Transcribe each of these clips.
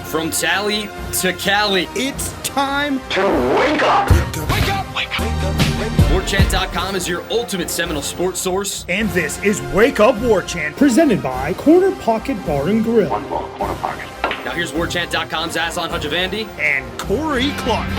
From Tally to Cali, It's time to wake up. Wake up! Wake up! Warchant.com is your ultimate Seminole sports source. And this is Wake Up Warchant, presented by Corner Pocket Bar and Grill. One ball, corner pocket. Now here's Warchant.com's Aslan Hajavandi. And Corey Clark.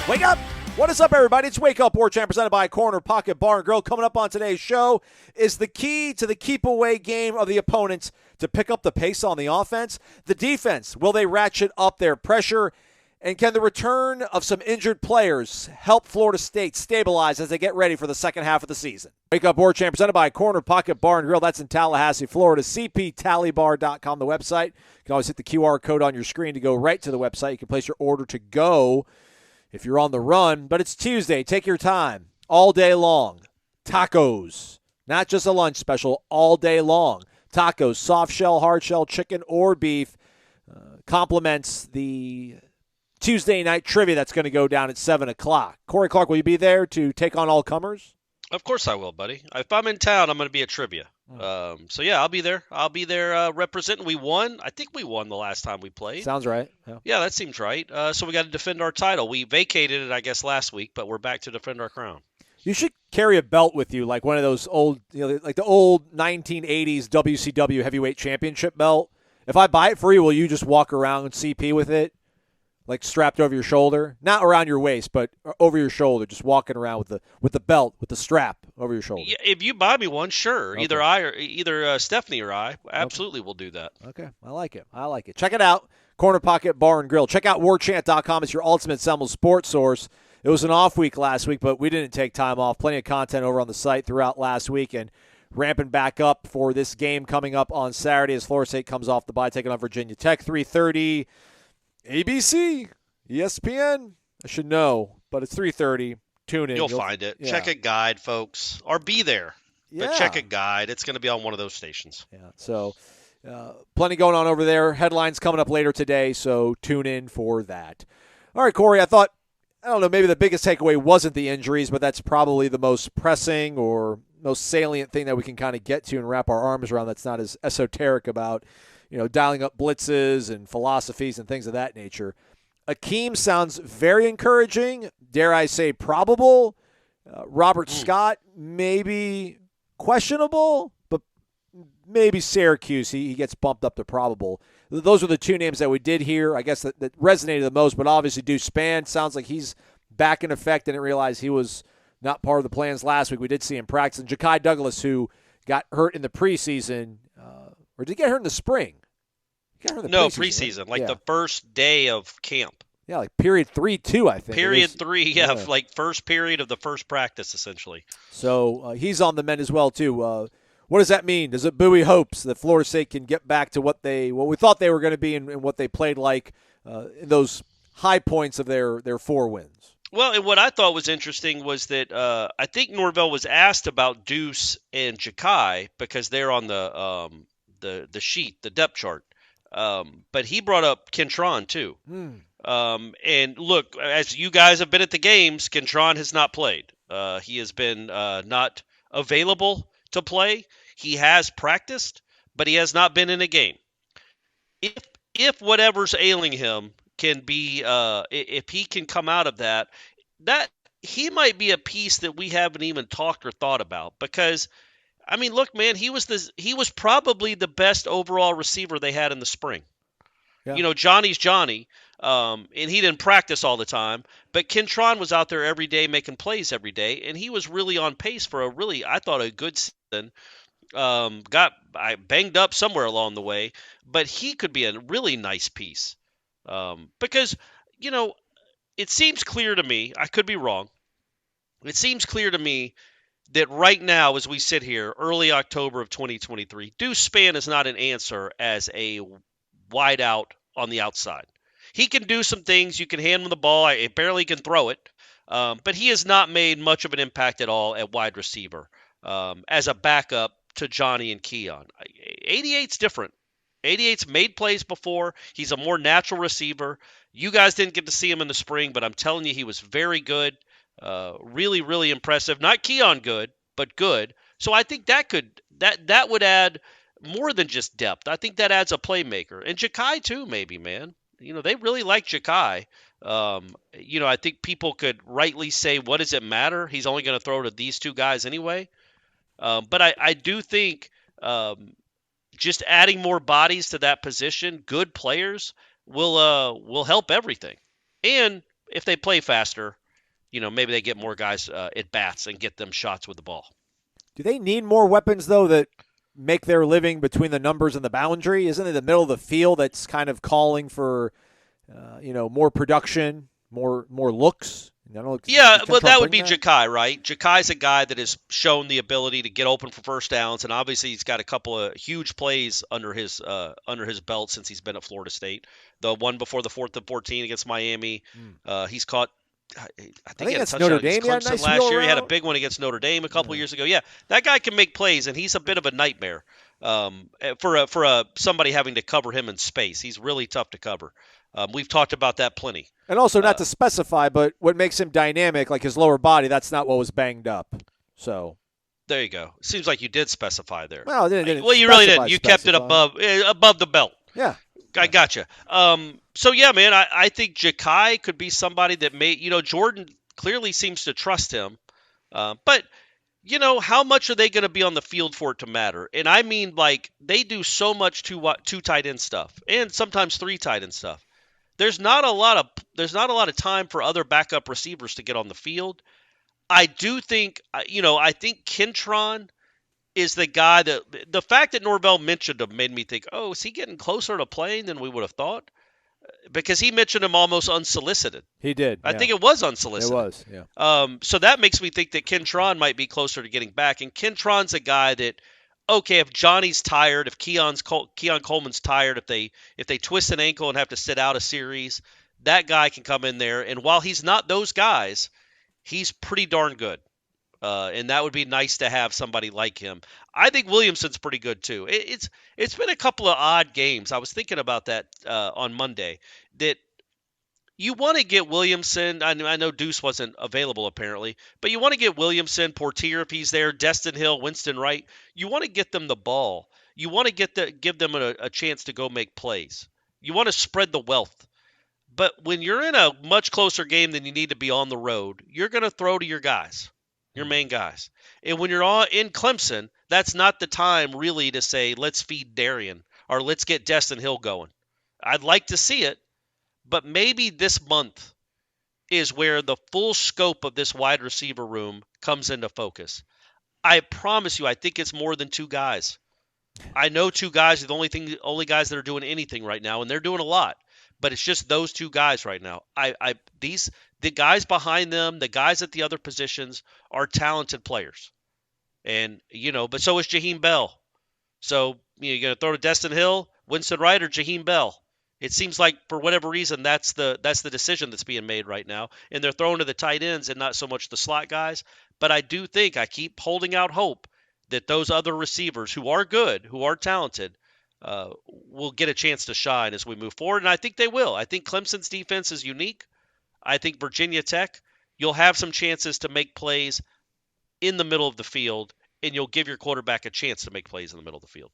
Wake up! What is up, everybody? It's Wake Up Warchant, presented by Corner Pocket Bar and Grill. Coming up on today's show is the key to the keep-away game of the opponents to pick up the pace on the offense. The defense, will they ratchet up their pressure? And can the return of some injured players help Florida State stabilize as they get ready for the second half of the season? Wake Up Warchant, presented by Corner Pocket Bar and Grill. That's in Tallahassee, Florida. CPTallybar.com, the website. You can always hit the QR code on your screen to go right to the website. You can place your order to go if you're on the run, but it's Tuesday. Take your time all day long. Tacos, not just a lunch special, all day long. Tacos, soft shell, hard shell, chicken, or beef, complements the Tuesday night trivia that's going to go down at 7 o'clock. Corey Clark, will you be there to take on all comers? Of course I will, buddy. If I'm in town, I'm going to be at trivia. So, yeah, I'll be there. I'll be there representing. We won. I think we won the last time we played. Sounds right. Yeah, that seems right. So we got to defend our title. We vacated it, I guess, last week, but we're back to defend our crown. You should carry a belt with you, like one of those old, like the old 1980s WCW heavyweight championship belt. If I buy it for you, will you just walk around and CP with it? Like strapped over your shoulder, not around your waist, but over your shoulder, just walking around with the belt, with the strap over your shoulder. Yeah, if you buy me one, sure. Okay. Either Stephanie or I absolutely will do that. Okay, I like it. Check it out, Corner Pocket Bar and Grill. Check out Warchant.com. It's your ultimate Seminole sports source. It was an off week last week, but we didn't take time off. Plenty of content over on the site throughout last week, and ramping back up for this game coming up on Saturday as Florida State comes off the bye, taking on Virginia Tech, 3:30. ABC, ESPN, I should know, but it's 3:30. Tune in. You'll find it. Yeah. Check a guide, folks, or be there. Yeah. But check a guide. It's going to be on one of those stations. Yeah, so plenty going on over there. Headlines coming up later today, so tune in for that. All right, Corey, I don't know, maybe the biggest takeaway wasn't the injuries, but that's probably the most pressing or most salient thing that we can kind of get to and wrap our arms around that's not as esoteric about, dialing up blitzes and philosophies and things of that nature. Akeem sounds very encouraging, dare I say probable. Robert Scott, maybe questionable, but maybe Syracuse, he gets bumped up to probable. Those are the two names that we did hear, I guess, that resonated the most, but obviously Deuce Spann sounds like he's back in effect. Didn't realize he was not part of the plans last week. We did see him practice. And Ja'Kai Douglas, who got hurt in the preseason, or did he get hurt in the spring? No, preseason, right? The first day of camp. Yeah, like period 3-2, I think. Period 3, like first period of the first practice, essentially. So he's on the mend as well, too. What does that mean? Does it buoy hopes that Florida State can get back to what we thought they were going to be and what they played like in those high points of their 4 wins? Well, and what I thought was interesting was that I think Norvell was asked about Deuce and Ja'Kai because they're on the sheet, the depth chart. But he brought up Kentron too. And look, as you guys have been at the games, Kentron has not played. He has been not available to play. He has practiced, but he has not been in a game. If whatever's ailing him can be, if he can come out of that he might be a piece that we haven't even talked or thought about because. I mean, look, man, he was probably the best overall receiver they had in the spring. Yeah. Johnny's Johnny, and he didn't practice all the time, but Kentron was out there every day making plays every day, and he was really on pace for I thought, a good season. Got banged up somewhere along the way, but he could be a really nice piece because, it seems clear to me, I could be wrong, it seems clear to me that right now, as we sit here, early October of 2023, Deuce Spann is not an answer as a wideout on the outside. He can do some things. You can hand him the ball. I barely can throw it. But he has not made much of an impact at all at wide receiver as a backup to Johnny and Keon. 88's different. 88's made plays before. He's a more natural receiver. You guys didn't get to see him in the spring, but I'm telling you, he was very good. Really, really impressive. Not Keon good, but good. So I think that would add more than just depth. I think that adds a playmaker. And Ja'Kai too, maybe, man. They really like Ja'Kai. I think people could rightly say, what does it matter? He's only going to throw to these two guys anyway. But I do think just adding more bodies to that position, good players, will help everything. And if they play faster, maybe they get more guys at bats and get them shots with the ball. Do they need more weapons, though, that make their living between the numbers and the boundary? Isn't it the middle of the field that's kind of calling for, more production, more looks? Yeah, well, that would be Ja'Kai, right? Ja'Kai's a guy that has shown the ability to get open for first downs, and obviously he's got a couple of huge plays under his belt since he's been at Florida State. The one before the 4th and 14 against Miami, he's caught. I think he had a touchdown Notre against Dame. Clemson last year. He had a big one against Notre Dame a couple years ago. Yeah, that guy can make plays, and he's a bit of a nightmare for somebody having to cover him in space. He's really tough to cover. We've talked about that plenty. And also, not to specify, but what makes him dynamic, like his lower body, that's not what was banged up. So there you go. Seems like you did specify there. Well, didn't you really didn't. You kept it above the belt. Yeah. I gotcha. So yeah, man, I think Ja'Kai could be somebody that may, Jordan clearly seems to trust him. But how much are they going to be on the field for it to matter? And I mean, like, they do so much two tight end stuff and sometimes 3 tight end stuff. There's not a lot of time for other backup receivers to get on the field. I do think, I think Kentron is the guy that the fact that Norvell mentioned him made me think, oh, is he getting closer to playing than we would have thought? Because he mentioned him almost unsolicited. He did. I think it was unsolicited. It was, yeah. So that makes me think that Kentron might be closer to getting back. And Kentron's a guy that, okay, if Johnny's tired, if Keon Coleman's tired, if they twist an ankle and have to sit out a series, that guy can come in there. And while he's not those guys, he's pretty darn good. And that would be nice to have somebody like him. I think Williamson's pretty good too. It's been a couple of odd games. I was thinking about that on Monday. That you want to get Williamson. I know Deuce wasn't available apparently, but you want to get Williamson, Portier if he's there, Destin Hill, Winston Wright. You want to get them the ball. You want to give them a chance to go make plays. You want to spread the wealth. But when you're in a much closer game than you need to be on the road, you're going to throw to your guys. Your main guys. And when you're in Clemson, that's not the time really to say, let's feed Darian or let's get Destin Hill going. I'd like to see it, but maybe this month is where the full scope of this wide receiver room comes into focus. I promise you, I think it's more than 2 guys. I know 2 guys are the only guys that are doing anything right now, and they're doing a lot. But it's just those 2 guys right now. The guys behind them, the guys at the other positions are talented players. And, but so is Jaheim Bell. So, you're going to throw to Destin Hill, Winston Wright, or Jaheim Bell. It seems like for whatever reason that's the decision that's being made right now. And they're throwing to the tight ends and not so much the slot guys. But I do think I keep holding out hope that those other receivers who are good, who are talented, will get a chance to shine as we move forward. And I think they will. I think Clemson's defense is unique. I think Virginia Tech, you'll have some chances to make plays in the middle of the field, and you'll give your quarterback a chance to make plays in the middle of the field.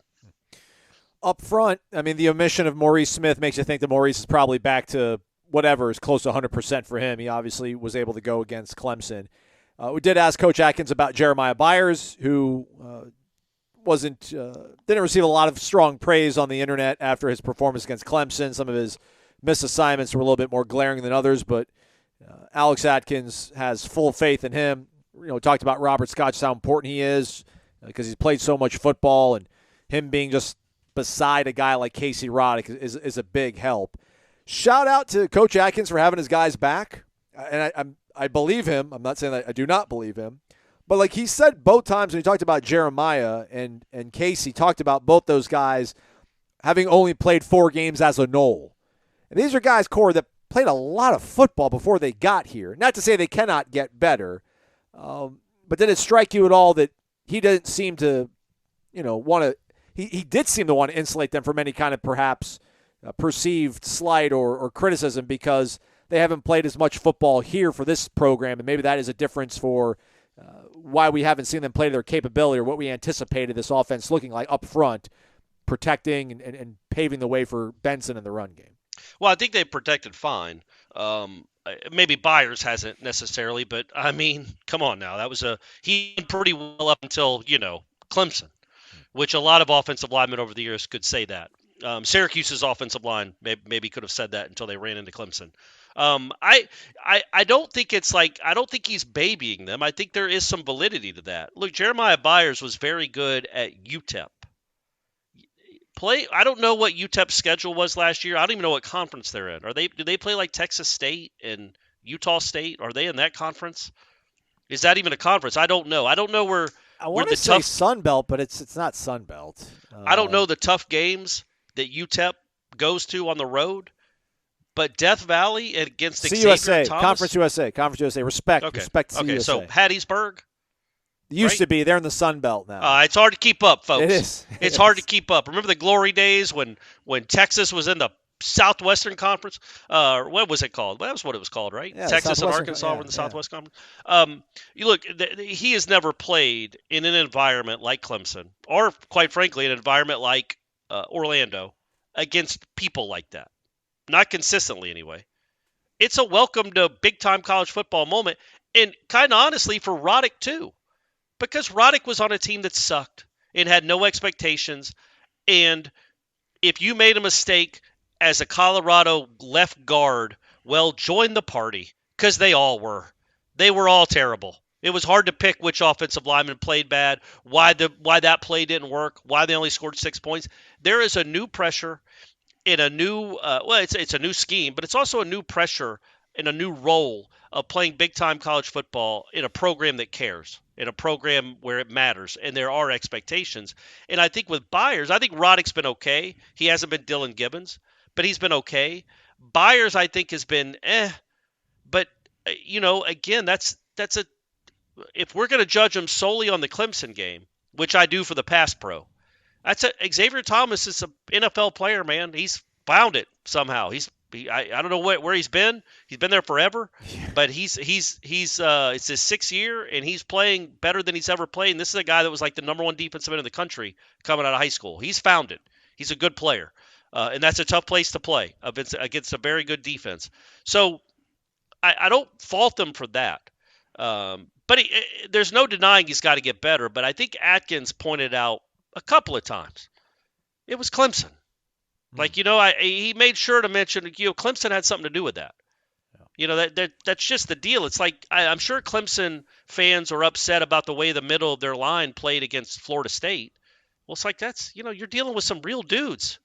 Up front, I mean, the omission of Maurice Smith makes you think that Maurice is probably back to whatever is close to 100% for him. He obviously was able to go against Clemson. We did ask Coach Atkins about Jeremiah Byers, who didn't receive a lot of strong praise on the internet after his performance against Clemson. Some of his missed assignments were a little bit more glaring than others, but Alex Atkins has full faith in him. Talked about Robert Scott, just how important he is because he's played so much football, and him being just beside a guy like Casey Roddick is a big help. Shout out to Coach Atkins for having his guys back, and I believe him. I'm not saying that I do not believe him, but like he said both times when he talked about Jeremiah and Casey, talked about both those guys having only played 4 games as a Nole. And these are guys, Core, that played a lot of football before they got here. Not to say they cannot get better, but did it strike you at all that he didn't seem to, want to – he did seem to want to insulate them from any kind of perhaps perceived slight or criticism because they haven't played as much football here for this program, and maybe that is a difference for why we haven't seen them play to their capability or what we anticipated this offense looking like up front, protecting and paving the way for Benson in the run game. Well, I think they protected fine. Maybe Byers hasn't necessarily, but I mean, come on now. He did pretty well up until, Clemson, which a lot of offensive linemen over the years could say that. Syracuse's offensive line maybe could have said that until they ran into Clemson. I don't think I don't think he's babying them. I think there is some validity to that. Look, Jeremiah Byers was very good at UTEP. I don't know what UTEP's schedule was last year. I don't even know what conference they're in. Do they play like Texas State and Utah State? Are they in that conference? Is that even a conference? I don't know. I don't know where. I want to say Sun Belt, but it's not Sun Belt. I don't know the tough games that UTEP goes to on the road. But Death Valley against Xavier Thomas? Conference USA. Respect to CUSA. Okay, so Hattiesburg? Used to be. They're in the Sun Belt now. It's hard to keep up, folks. It is. It's hard to keep up. Remember the glory days when Texas was in the Southwestern Conference? What was it called? Well, that was what it was called, right? Yeah, Texas and Arkansas were in the Southwest Conference. You look, he has never played in an environment like Clemson, or quite frankly, an environment like Orlando against people like that. Not consistently, anyway. It's a welcome to big-time college football moment, and kind of honestly for Roddick, too. Because Roddick was on a team that sucked and had no expectations. And if you made a mistake as a Colorado left guard, well, join the party, because they all were. They were all terrible. It was hard to pick which offensive lineman played bad, why that play didn't work, why they only scored 6 points. There is a new pressure in a new it's a new scheme, but it's also a new pressure and a new role of playing big-time college football in a program that cares, in a program where it matters, and there are expectations. And I think with Byers, I think Roddick's been okay. He hasn't been Dylan Gibbons, but he's been okay. Byers, I think, has been but again, that's if we're going to judge him solely on the Clemson game, which I do for the pass pro, Xavier Thomas is an NFL player, man. He's found it somehow. I don't know where he's been. He's been there forever, but it's his 6th year, and he's playing better than he's ever played. And this is a guy that was like the number 1 defensive end in the country coming out of high school. He's found it. He's a good player, and that's a tough place to play against a very good defense. So I don't fault them for that. But there's no denying he's got to get better. But I think Atkins pointed out a couple of times it was Clemson. Like, he made sure to mention, Clemson had something to do with that. That's just the deal. It's like, I'm sure Clemson fans are upset about the way the middle of their line played against Florida State. Well, it's like, you're dealing with some real dudes.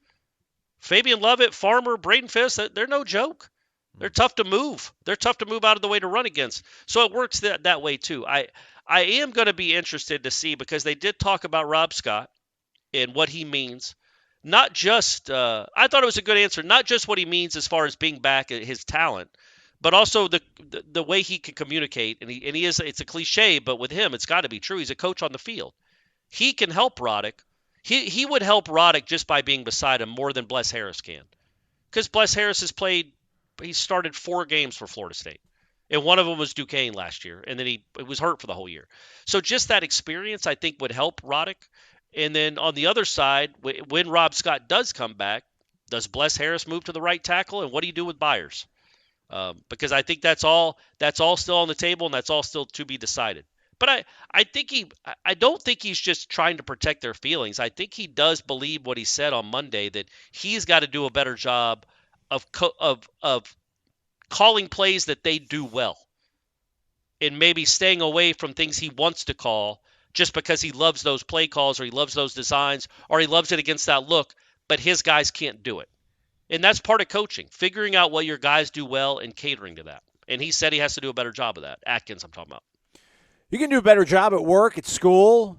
Fabian Lovett, Farmer, Braden Fisk, they're no joke. They're tough to move. They're tough to move out of the way to run against. So it works that way too. I am going to be interested to see, because they did talk about Rob Scott and what he means. Not just, I thought it was a good answer, not just what he means as far as being back at his talent, but also the way he can communicate. And he is, it's a cliche, but with him, it's got to be true. He's a coach on the field. He can help Roddick. He would help Roddick just by being beside him more than Bless Harris can. Because Bless Harris he started 4 games for Florida State. And one of them was Duquesne last year. And then he was hurt for the whole year. So just that experience, I think, would help Roddick. And then on the other side, when Rob Scott does come back, does Bless Harris move to the right tackle? And what do you do with Byers? Because I think that's all still on the table, and that's all still to be decided. But I don't think he's just trying to protect their feelings. I think he does believe what he said on Monday, that he's got to do a better job of calling plays that they do well, and maybe staying away from things he wants to call just because he loves those play calls, or he loves those designs, or he loves it against that look, but his guys can't do it. And that's part of coaching, figuring out what your guys do well and catering to that. And he said he has to do a better job of that. Atkins, I'm talking about. You can do a better job at work, at school,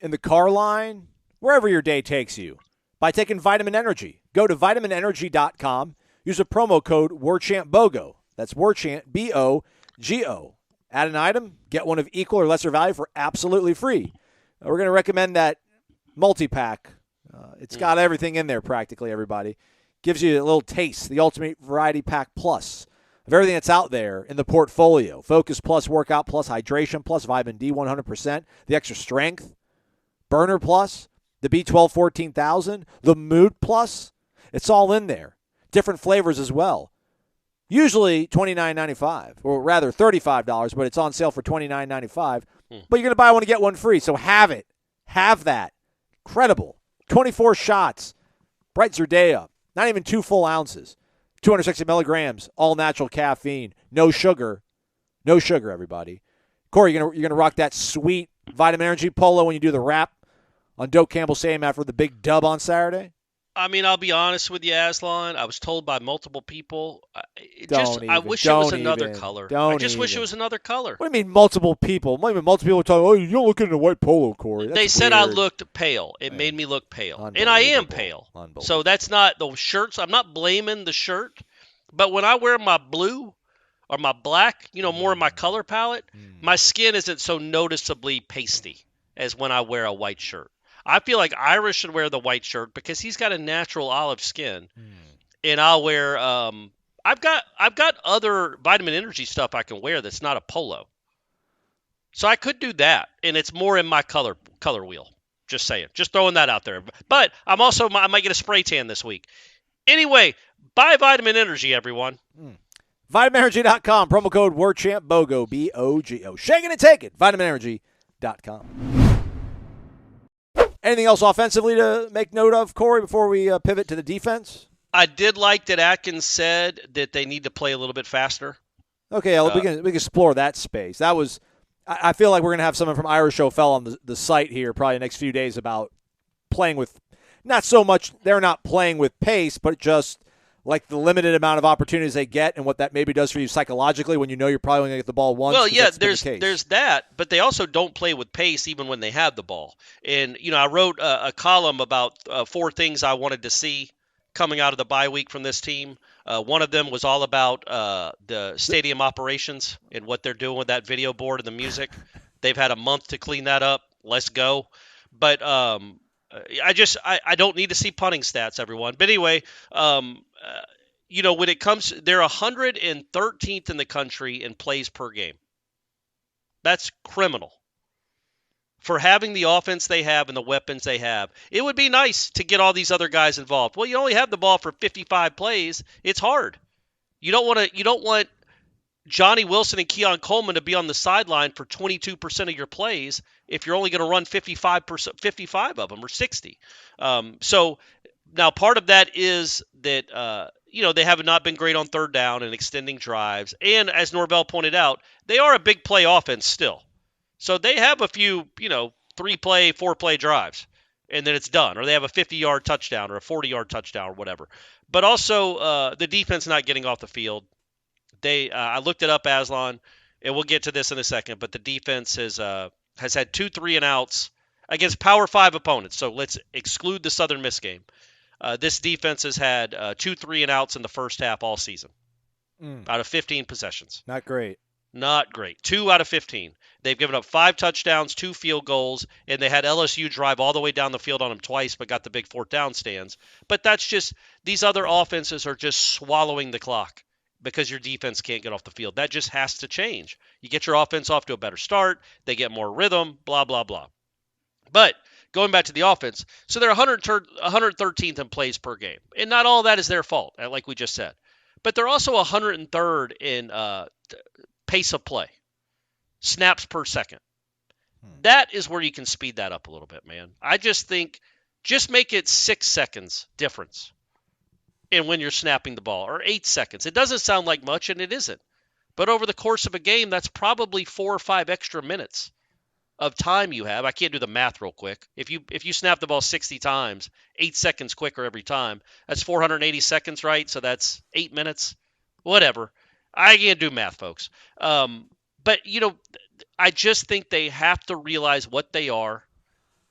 in the car line, wherever your day takes you, by taking Vitamin Energy. Go to vitaminenergy.com. Use a promo code WarChantBOGO. That's WarChant, B-O-G-O. Add an item, get one of equal or lesser value for absolutely free. We're going to recommend that multi-pack. It's got everything in there, practically, everybody. Gives you a little taste, the Ultimate Variety Pack Plus. of everything that's out there in the portfolio. Focus Plus, Workout Plus, Hydration Plus, Vitamin D 100%, the Extra Strength, Burner Plus, the B12 14,000, the Mood Plus. It's all in there. Different flavors as well. Usually $29.95, or rather $35, but it's on sale for $29.95. But you're going to buy one and get one free, so have it. Have that. Incredible. 24 shots. Brightens your day up. Not even 2 full ounces. 260 milligrams, all natural caffeine. No sugar. No sugar, everybody. Corey, you're gonna rock that sweet Vitamin Energy polo when you do the wrap on Doak Campbell Stadium after the big dub on Saturday? I mean, I'll be honest with you, Aslan. I was told by multiple people. I wish it Don't was another even. color. Don't I just wish it even. was another color. What do you mean multiple people? What do you mean multiple people talking, oh, you don't look in a white polo, Corey. That's They said I weird. looked pale. It made me look pale. And I am pale. So that's not the shirts. I'm not blaming the shirt. But when I wear my blue or my black, more of my color palette, my skin isn't so noticeably pasty as when I wear a white shirt. I feel like Irish should wear the white shirt because he's got a natural olive skin. And I'll wear I've got other Vitamin Energy stuff I can wear that's not a polo. So I could do that, and it's more in my color wheel. Just saying. Just throwing that out there. But I might get a spray tan this week. Anyway, buy Vitamin Energy, everyone. VitaminEnergy.com. Promo code WARCHAMP, BOGO, B-O-G-O. Shaking and taking. VitaminEnergy.com. Anything else offensively to make note of, Corey, before we pivot to the defense? I did like that Atkins said that they need to play a little bit faster. Okay, we can explore that space. That was, I feel like we're going to have someone from Irish O'Fell on the site here probably the next few days about playing with, not so much, they're not playing with pace, but just like the limited amount of opportunities they get and what that maybe does for you psychologically when you know you're probably going to get the ball once. Well, yeah, there's that, but they also don't play with pace even when they have the ball. And, I wrote a column about 4 things I wanted to see coming out of the bye week from this team. One of them was all about the stadium operations and what they're doing with that video board and the music. They've had a month to clean that up. Let's go. But I don't need to see punting stats, everyone. But anyway, when it comes, they're 113th in the country in plays per game. That's criminal. For having the offense they have and the weapons they have, it would be nice to get all these other guys involved. Well, you only have the ball for 55 plays. It's hard. You don't want Johnny Wilson and Keon Coleman to be on the sideline for 22% of your plays if you're only going to run 55 of them or 60. So now part of that is that they have not been great on third down and extending drives. And as Norvell pointed out, they are a big play offense still. So they have a few, 3-play, 4-play drives, and then it's done. Or they have a 50-yard touchdown or a 40-yard touchdown or whatever. But also the defense not getting off the field. I looked it up, Aslan, and we'll get to this in a second, but the defense has had 2 3-and-outs against Power 5 opponents. So let's exclude the Southern Miss game. This defense has had 2 3-and-outs in the first half all season out of 15 possessions. Not great. Not great. 2 out of 15. They've given up 5 touchdowns, 2 field goals, and they had LSU drive all the way down the field on them twice, but got the big 4th down stands. But that's just, these other offenses are just swallowing the clock because your defense can't get off the field. That just has to change. You get your offense off to a better start. They get more rhythm, blah, blah, blah. But going back to the offense, so they're 113th in plays per game. And not all that is their fault, like we just said. But they're also 103rd in pace of play, snaps per second. That is where you can speed that up a little bit, man. I just think just make it 6 seconds difference in when you're snapping the ball, or 8 seconds. It doesn't sound like much, and it isn't. But over the course of a game, that's probably 4 or 5 extra minutes of time you have. I can't do the math real quick. If you snap the ball 60 times, 8 seconds quicker every time, that's 480 seconds, right? So that's 8 minutes, whatever. I can't do math, folks. But, I just think they have to realize what they are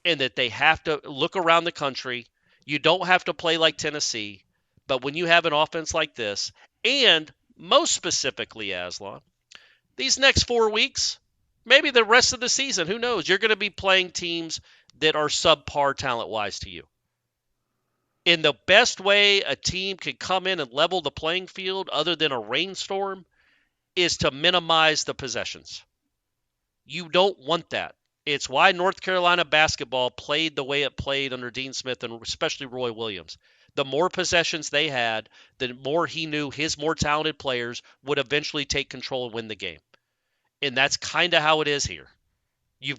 and that they have to look around the country. You don't have to play like Tennessee, but when you have an offense like this, and most specifically, Aslan, these next 4 weeks, maybe the rest of the season, who knows? You're going to be playing teams that are subpar talent-wise to you. And the best way a team can come in and level the playing field other than a rainstorm is to minimize the possessions. You don't want that. It's why North Carolina basketball played the way it played under Dean Smith and especially Roy Williams. The more possessions they had, the more he knew his more talented players would eventually take control and win the game. And that's kind of how it is here. You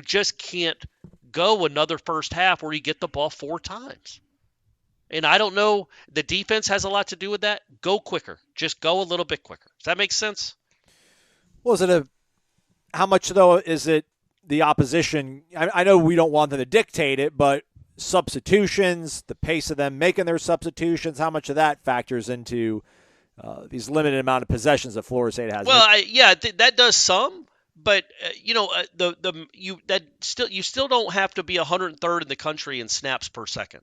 just can't go another first half where you get the ball 4 times. And I don't know, the defense has a lot to do with that. Go quicker. Just go a little bit quicker. Does that make sense? Well, how much, though, is it the opposition? I know we don't want them to dictate it, but substitutions, the pace of them making their substitutions, how much of that factors into these limited amount of possessions that Florida State has? Well, that does some, but you still don't have to be 103rd in the country in snaps per second.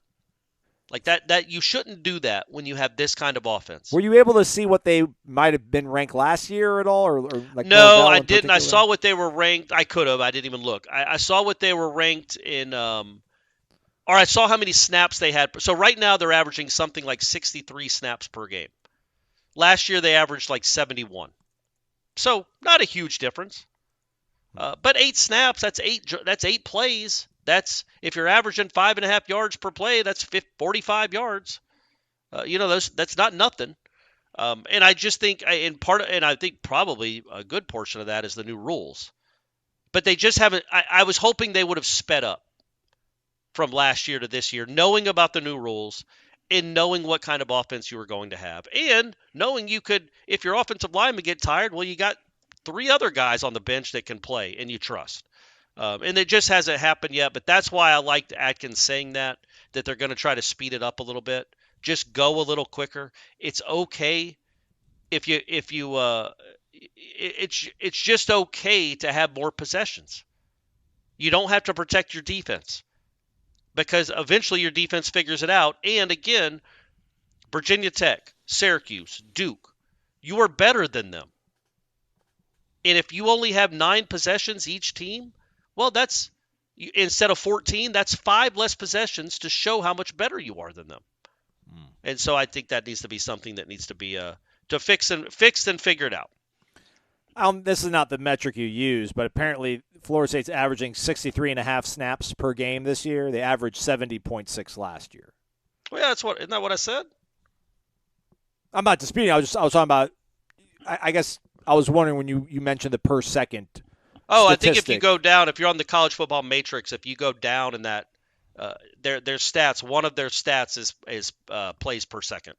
Like that you shouldn't do that when you have this kind of offense. Were you able to see what they might have been ranked last year at all, or like? No, Norvell I in didn't. particular? I saw what they were ranked. I could have. I didn't even look. I saw what they were ranked in. Or I saw how many snaps they had. So right now they're averaging something like 63 snaps per game. Last year they averaged like 71. So not a huge difference. But 8 snaps. That's eight plays. That's if you're averaging 5.5 yards per play, that's 45 yards. That's not nothing. And I just think I think probably a good portion of that is the new rules. But they just haven't. I was hoping they would have sped up from last year to this year, knowing about the new rules and knowing what kind of offense you were going to have, and knowing you could, if your offensive linemen get tired, well, you got 3 other guys on the bench that can play and you trust. And it just hasn't happened yet, but that's why I liked Atkins saying that they're going to try to speed it up a little bit. Just go a little quicker. It's okay it's just okay to have more possessions. You don't have to protect your defense because eventually your defense figures it out. And again, Virginia Tech, Syracuse, Duke, you are better than them. And if you only have 9 possessions each team, well, that's instead of 14, that's 5 less possessions to show how much better you are than them. And so I think that needs to be something that needs to be fixed and figured out. This is not the metric you use, but apparently Florida State's averaging 63.5 snaps per game this year. They averaged 70.6 last year. Well, yeah, isn't that what I said? I'm not disputing. I was talking about. I guess I was wondering when you mentioned the per second. Oh, statistic. I think if you go down, if you're on the college football matrix, if you go down in that, their stats, one of their stats is plays per second,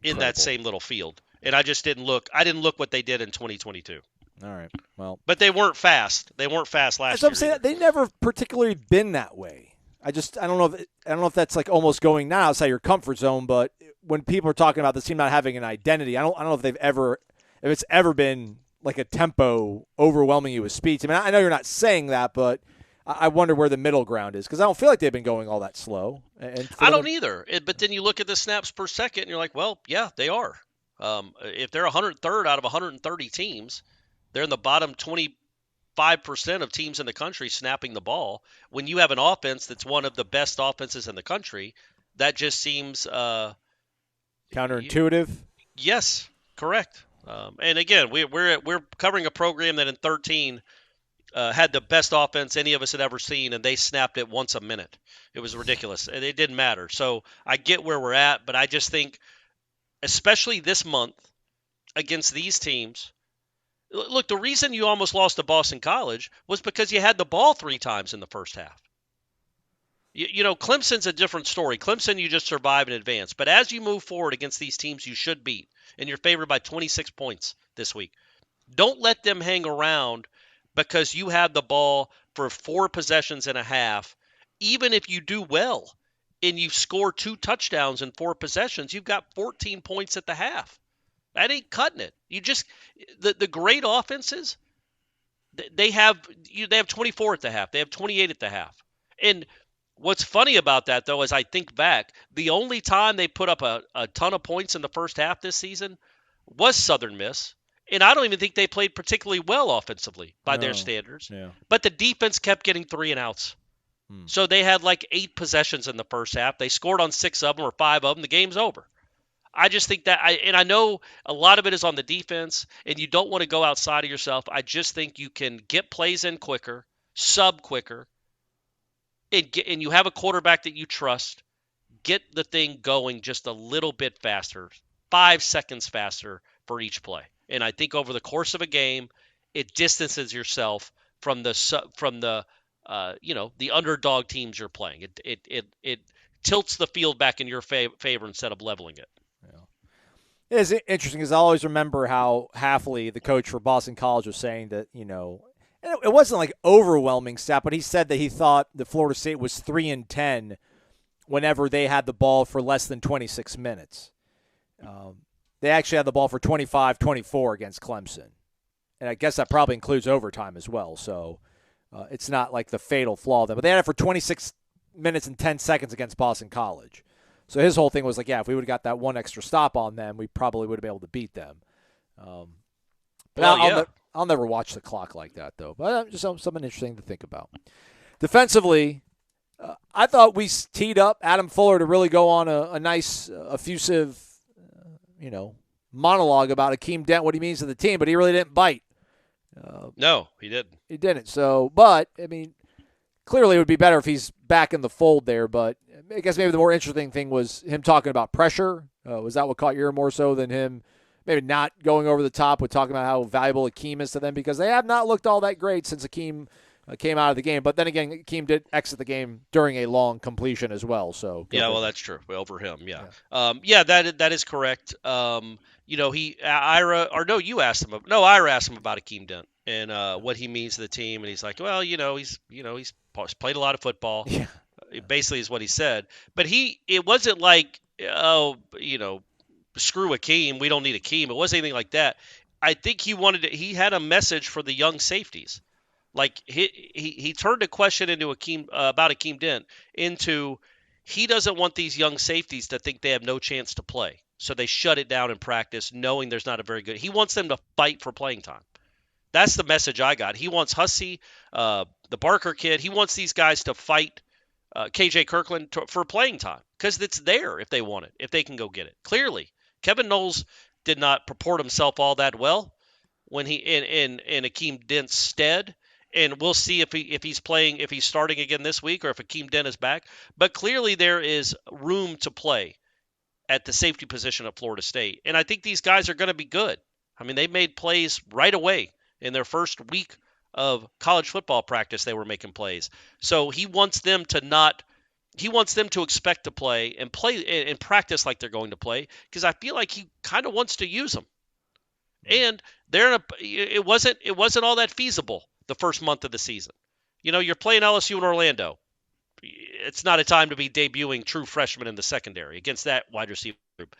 in that same little field. And I just didn't look. I didn't look what they did in 2022. All right. Well, but they weren't fast. They weren't fast last year. I'm saying they never particularly been that way. I don't know if that's like almost going now outside your comfort zone. But when people are talking about this team not having an identity, I don't know if it's ever been like a tempo overwhelming you with speed. I mean, I know you're not saying that, but I wonder where the middle ground is because I don't feel like they've been going all that slow. I don't either. But then you look at the snaps per second, and you're like, well, yeah, they are. If they're 103rd out of 130 teams, they're in the bottom 25% of teams in the country snapping the ball. When you have an offense that's one of the best offenses in the country, that just seems counterintuitive. Yes, correct. And again, we're covering a program that in 13 had the best offense any of us had ever seen, and they snapped it once a minute. It was ridiculous, and it didn't matter. So I get where we're at, but I just think, especially this month against these teams, look, the reason you almost lost to Boston College was because you had the ball 3 times in the first half. Clemson's a different story. Clemson, you just survive and advance. But as you move forward against these teams you should beat, and you're favored by 26 points this week, don't let them hang around because you have the ball for 4 possessions and a half. Even if you do well and you score 2 touchdowns in 4 possessions, you've got 14 points at the half. That ain't cutting it. You just the great offenses, they have 24 at the half. They have 28 at the half. And what's funny about that, though, is I think back, the only time they put up a ton of points in the first half this season was Southern Miss. And I don't even think they played particularly well offensively by their standards. Yeah. But the defense kept getting 3 and outs. So they had like 8 possessions in the first half. They scored on 6 of them or 5 of them. The game's over. I just think that I know a lot of it is on the defense, and you don't want to go outside of yourself. I just think you can get plays in quicker, sub quicker, and you have a quarterback that you trust. Get the thing going just a little bit faster, 5 seconds faster for each play. And I think over the course of a game, it distances yourself from the underdog teams you're playing. It tilts the field back in your favor instead of leveling it. It is interesting because I always remember how Hafley, the coach for Boston College, was saying that, it wasn't like overwhelming stat, but he said that he thought that Florida State was 3-10 whenever they had the ball for less than 26 minutes. They actually had the ball for 25-24 against Clemson. And I guess that probably includes overtime as well. So it's not like the fatal flaw there. But they had it for 26 minutes and 10 seconds against Boston College. So his whole thing was like, if we would have got that one extra stop on them, we probably would have been able to beat them. I'll never watch the clock like that, though. But just something interesting to think about. Defensively, I thought we teed up Adam Fuller to really go on a nice, effusive, monologue about Akeem Dent, what he means to the team, but he really didn't bite. No, he didn't. He didn't. So, but, clearly it would be better if he's back in the fold there, but I guess maybe the more interesting thing was him talking about pressure. Was that what caught your ear more so than him maybe not going over the top with talking about how valuable Akeem is to them? Because they have not looked all that great since Akeem came out of the game. But then again, Akeem did exit the game during a long completion as well. So that's true. Over him, yeah. That is correct. Ira asked him about Akeem Dent and what he means to the team, and he's like, well, he's played a lot of football. Yeah. Basically is what he said. But it wasn't like, screw Akeem, we don't need Akeem. It wasn't anything like that. I think he had a message for the young safeties. Like he turned a question into about Akeem Dent into he doesn't want these young safeties to think they have no chance to play. So they shut it down in practice knowing there's not a very good. He wants them to fight for playing time. That's the message I got. He wants Hussey, the Barker kid, he wants these guys to fight KJ Kirkland for playing time because it's there if they want it, if they can go get it. Clearly, Kevin Noles did not purport himself all that well when he in Akeem Dent's stead, and we'll see if he's starting again this week or if Akeem Dent is back. But clearly, there is room to play at the safety position at Florida State, and I think these guys are going to be good. They made plays right away in their first week of college football practice. They were making plays. So he wants them to expect to play and practice like they're going to play because I feel like he kind of wants to use them. And it wasn't all that feasible the first month of the season. You're playing LSU in Orlando. It's not a time to be debuting true freshmen in the secondary against that wide receiver group.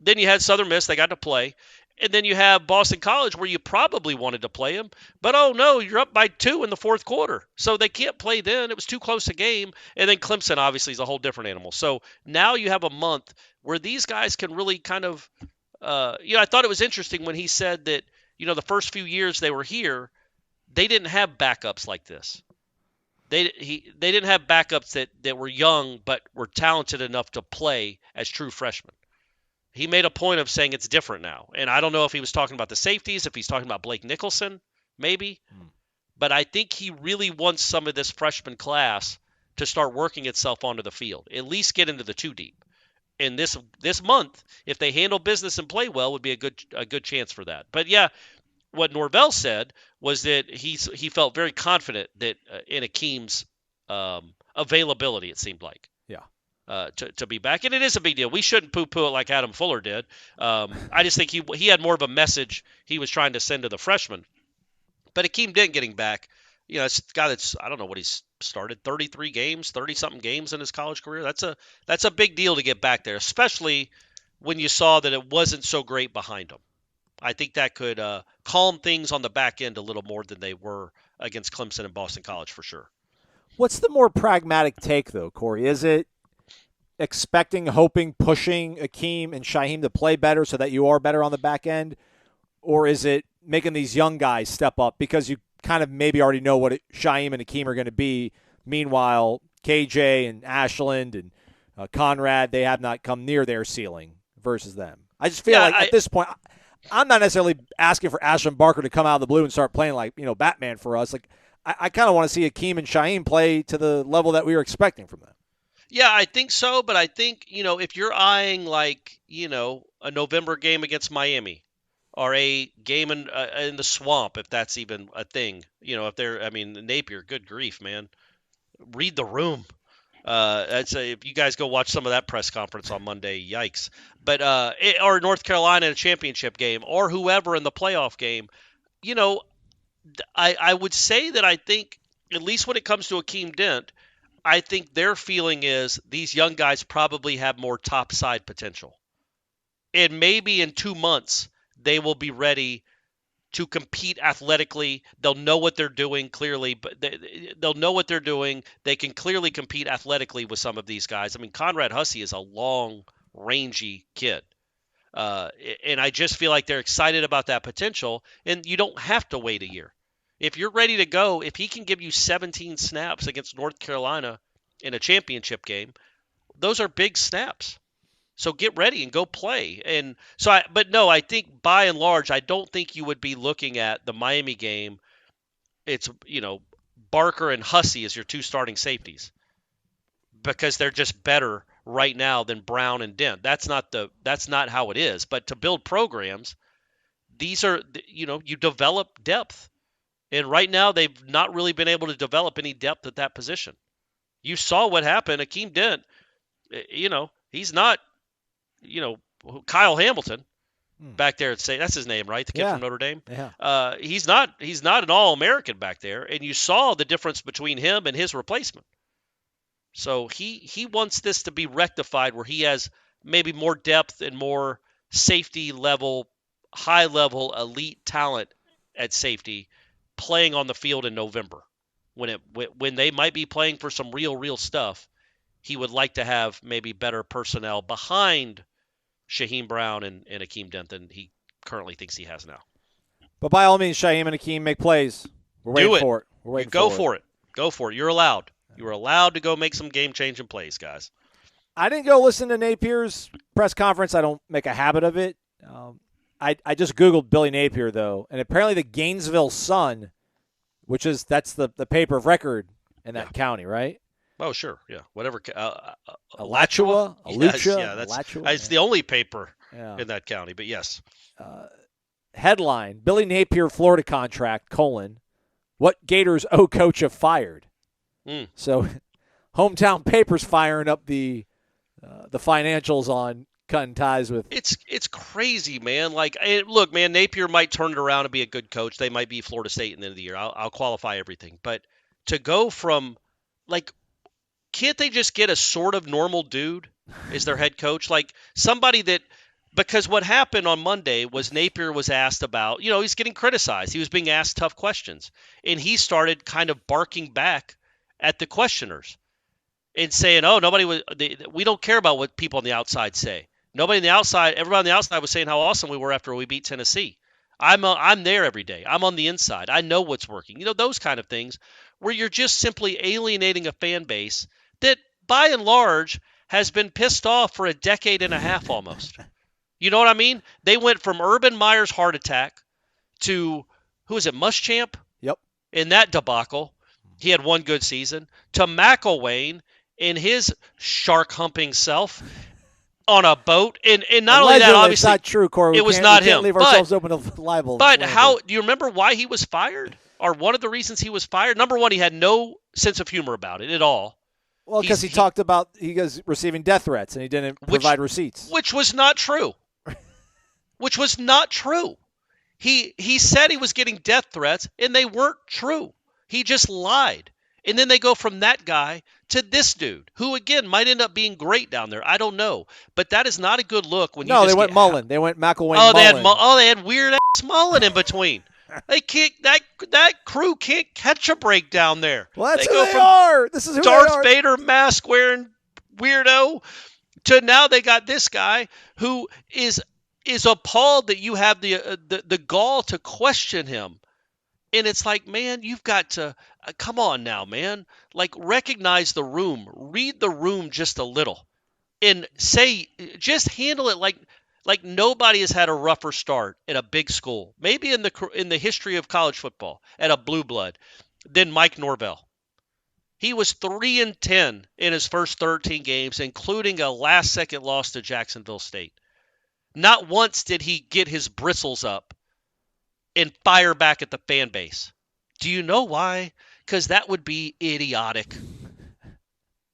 Then you had Southern Miss. They got to play. And then you have Boston College where you probably wanted to play them, but oh no, you're up by 2 in the fourth quarter. So they can't play then. It was too close a game. And then Clemson obviously is a whole different animal. So now you have a month where these guys can really kind of, I thought it was interesting when he said that, the first few years they were here, they didn't have backups like this. They didn't have backups that were young but were talented enough to play as true freshmen. He made a point of saying it's different now. And I don't know if he was talking about the safeties, if he's talking about Blake Nicholson, maybe. But I think he really wants some of this freshman class to start working itself onto the field, at least get into the 2 deep. And this month, if they handle business and play well, would be a good chance for that. But yeah, what Norvell said was that he felt very confident that in Akeem's availability, it seemed like. To be back. And it is a big deal. We shouldn't poo-poo it like Adam Fuller did. I just think he had more of a message he was trying to send to the freshmen. But Akeem Dent getting back, it's a guy that's, I don't know what he's started, 33 games, 30-something games in his college career. That's a big deal to get back there, especially when you saw that it wasn't so great behind him. I think that could calm things on the back end a little more than they were against Clemson and Boston College for sure. What's the more pragmatic take, though, Corey? Is it expecting, hoping, pushing Akeem and Shyheim to play better so that you are better on the back end? Or is it making these young guys step up because you kind of maybe already know what Shyheim and Akeem are going to be, Meanwhile, KJ and Ashland and Conrad, they have not come near their ceiling versus them. I just feel like at this point, I'm not necessarily asking for Ashland Barker to come out of the blue and start playing like, Batman for us. Like, I kind of want to see Akeem and Shaheem play to the level that we were expecting from them. Yeah, I think so, but I think, if you're eyeing like, a November game against Miami or a game in the swamp, if that's even a thing, Napier, good grief, man. Read the room. If you guys go watch some of that press conference on Monday, yikes. But or North Carolina in a championship game or whoever in the playoff game, I would say that I think, at least when it comes to Akeem Dent, I think their feeling is these young guys probably have more top side potential. And maybe in 2 months, they will be ready to compete athletically. They'll know what they're doing clearly, but they'll know what they're doing. They can clearly compete athletically with some of these guys. I mean, Conrad Hussey is a long, rangy kid. And I just feel like they're excited about that potential, and you don't have to wait a year. If you're ready to go, if he can give you 17 snaps against North Carolina in a championship game, those are big snaps. So get ready and go play. And so, I think by and large, I don't think you would be looking at the Miami game. It's, Barker and Hussey as your two starting safeties because they're just better right now than Brown and Dent. That's not how it is. But to build programs, these are, you develop depth. And right now, they've not really been able to develop any depth at that position. You saw what happened. Akeem Dent, he's not, Kyle Hamilton back there at that's his name, right? The kid from Notre Dame. Yeah. He's not an All-American back there, and you saw the difference between him and his replacement. So he wants this to be rectified where he has maybe more depth and more safety level, high level, elite talent at safety playing on the field in November when they might be playing for some real stuff. He would like to have maybe better personnel behind Shaheem Brown and Akeem Dent than he currently thinks he has now. But by all means, Shaheem and Akeem make plays. We're waiting for it. We're waiting Go for it. Go for it. You're allowed. You are allowed to go make some game-changing plays, guys. I didn't go listen to Napier's press conference. I don't make a habit of it. I just Googled Billy Napier, though, and apparently the Gainesville Sun, that's the paper of record in that county, right? Oh, sure, yeah, whatever. Alachua? Yes, it's the only paper in that county, but yes. Headline, Billy Napier, Florida contract, : what Gators coach have fired. So hometown papers firing up the financials on cutting ties with. It's crazy, man. Like, look, man, Napier might turn it around and be a good coach. They might be Florida State in the end of the year. I'll qualify everything. But to go from, like, can't they just get a sort of normal dude as their head coach? Like somebody that, because what happened on Monday was Napier was asked about, he's getting criticized. He was being asked tough questions. And he started kind of barking back at the questioners and saying, we don't care about what people on the outside say. Everybody on the outside was saying how awesome we were after we beat Tennessee. I'm there every day. I'm on the inside. I know what's working. Those kind of things where you're just simply alienating a fan base that, by and large, has been pissed off for a decade and a half almost. You know what I mean? They went from Urban Meyer's heart attack to, who is it, Muschamp? Yep. In that debacle, he had one good season, to McElwain in his shark-humping self on a boat. And not only that, obviously, it's not true, Corey. It was not him. Leave ourselves open to libel. But do you remember why he was fired? Or one of the reasons he was fired? Number one, he had no sense of humor about it at all. Well, because he talked about he was receiving death threats and he didn't provide receipts. Which was not true. Which was not true. He said he was getting death threats, and they weren't true. He just lied. And then they go from that guy to this dude, who, again, might end up being great down there. I don't know. But that is not a good look when you they went Mullen. They went McElwain Mullen. They had weird-ass Mullen in between. They can't. That crew can't catch a break down there. Well, that's who they are. This is who Darth they are. Vader mask wearing weirdo to now they got this guy who is appalled that you have the gall to question him. And it's like, man, you've got to. Come on now, man. Like, recognize the room. Read the room just a little. And just handle it like nobody has had a rougher start at a big school, maybe in the history of college football, at a blue blood, than Mike Norvell. He was 3-10 in his first 13 games, including a last-second loss to Jacksonville State. Not once did he get his bristles up and fire back at the fan base. Do you know why? Because that would be idiotic.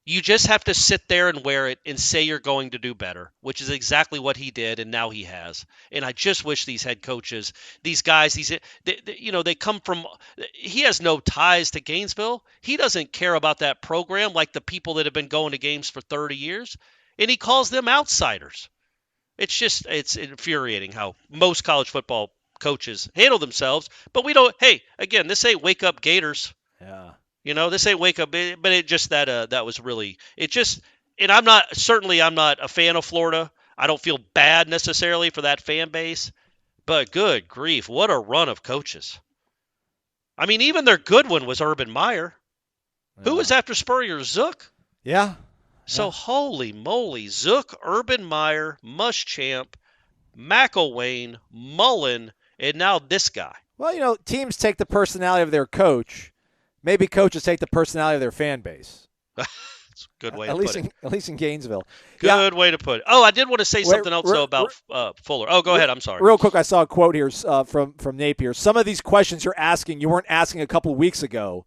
You just have to sit there and wear it and say you're going to do better, which is exactly what he did, and now he has. And I just wish these head coaches, these guys, they come from – he has no ties to Gainesville. He doesn't care about that program like the people that have been going to games for 30 years, and he calls them outsiders. It's infuriating how most college football coaches handle themselves, but we don't – hey, again, this ain't wake up Gators. Yeah. This ain't wake up, but it just that was really it. Just and I'm not a fan of Florida. I don't feel bad necessarily for that fan base, but good grief, what a run of coaches! I mean, even their good one was Urban Meyer, who was after Spurrier. Zook. Yeah. So holy moly, Zook, Urban Meyer, Muschamp, McElwain, Mullen, and now this guy. Well, teams take the personality of their coach. Maybe coaches take the personality of their fan base. That's a good way to put it. At least in Gainesville. Good way to put it. Oh, I did want to say something else, though, about Fuller. Oh, go ahead. I'm sorry. Real quick, I saw a quote here from Napier. Some of these questions you're asking, you weren't asking a couple weeks ago.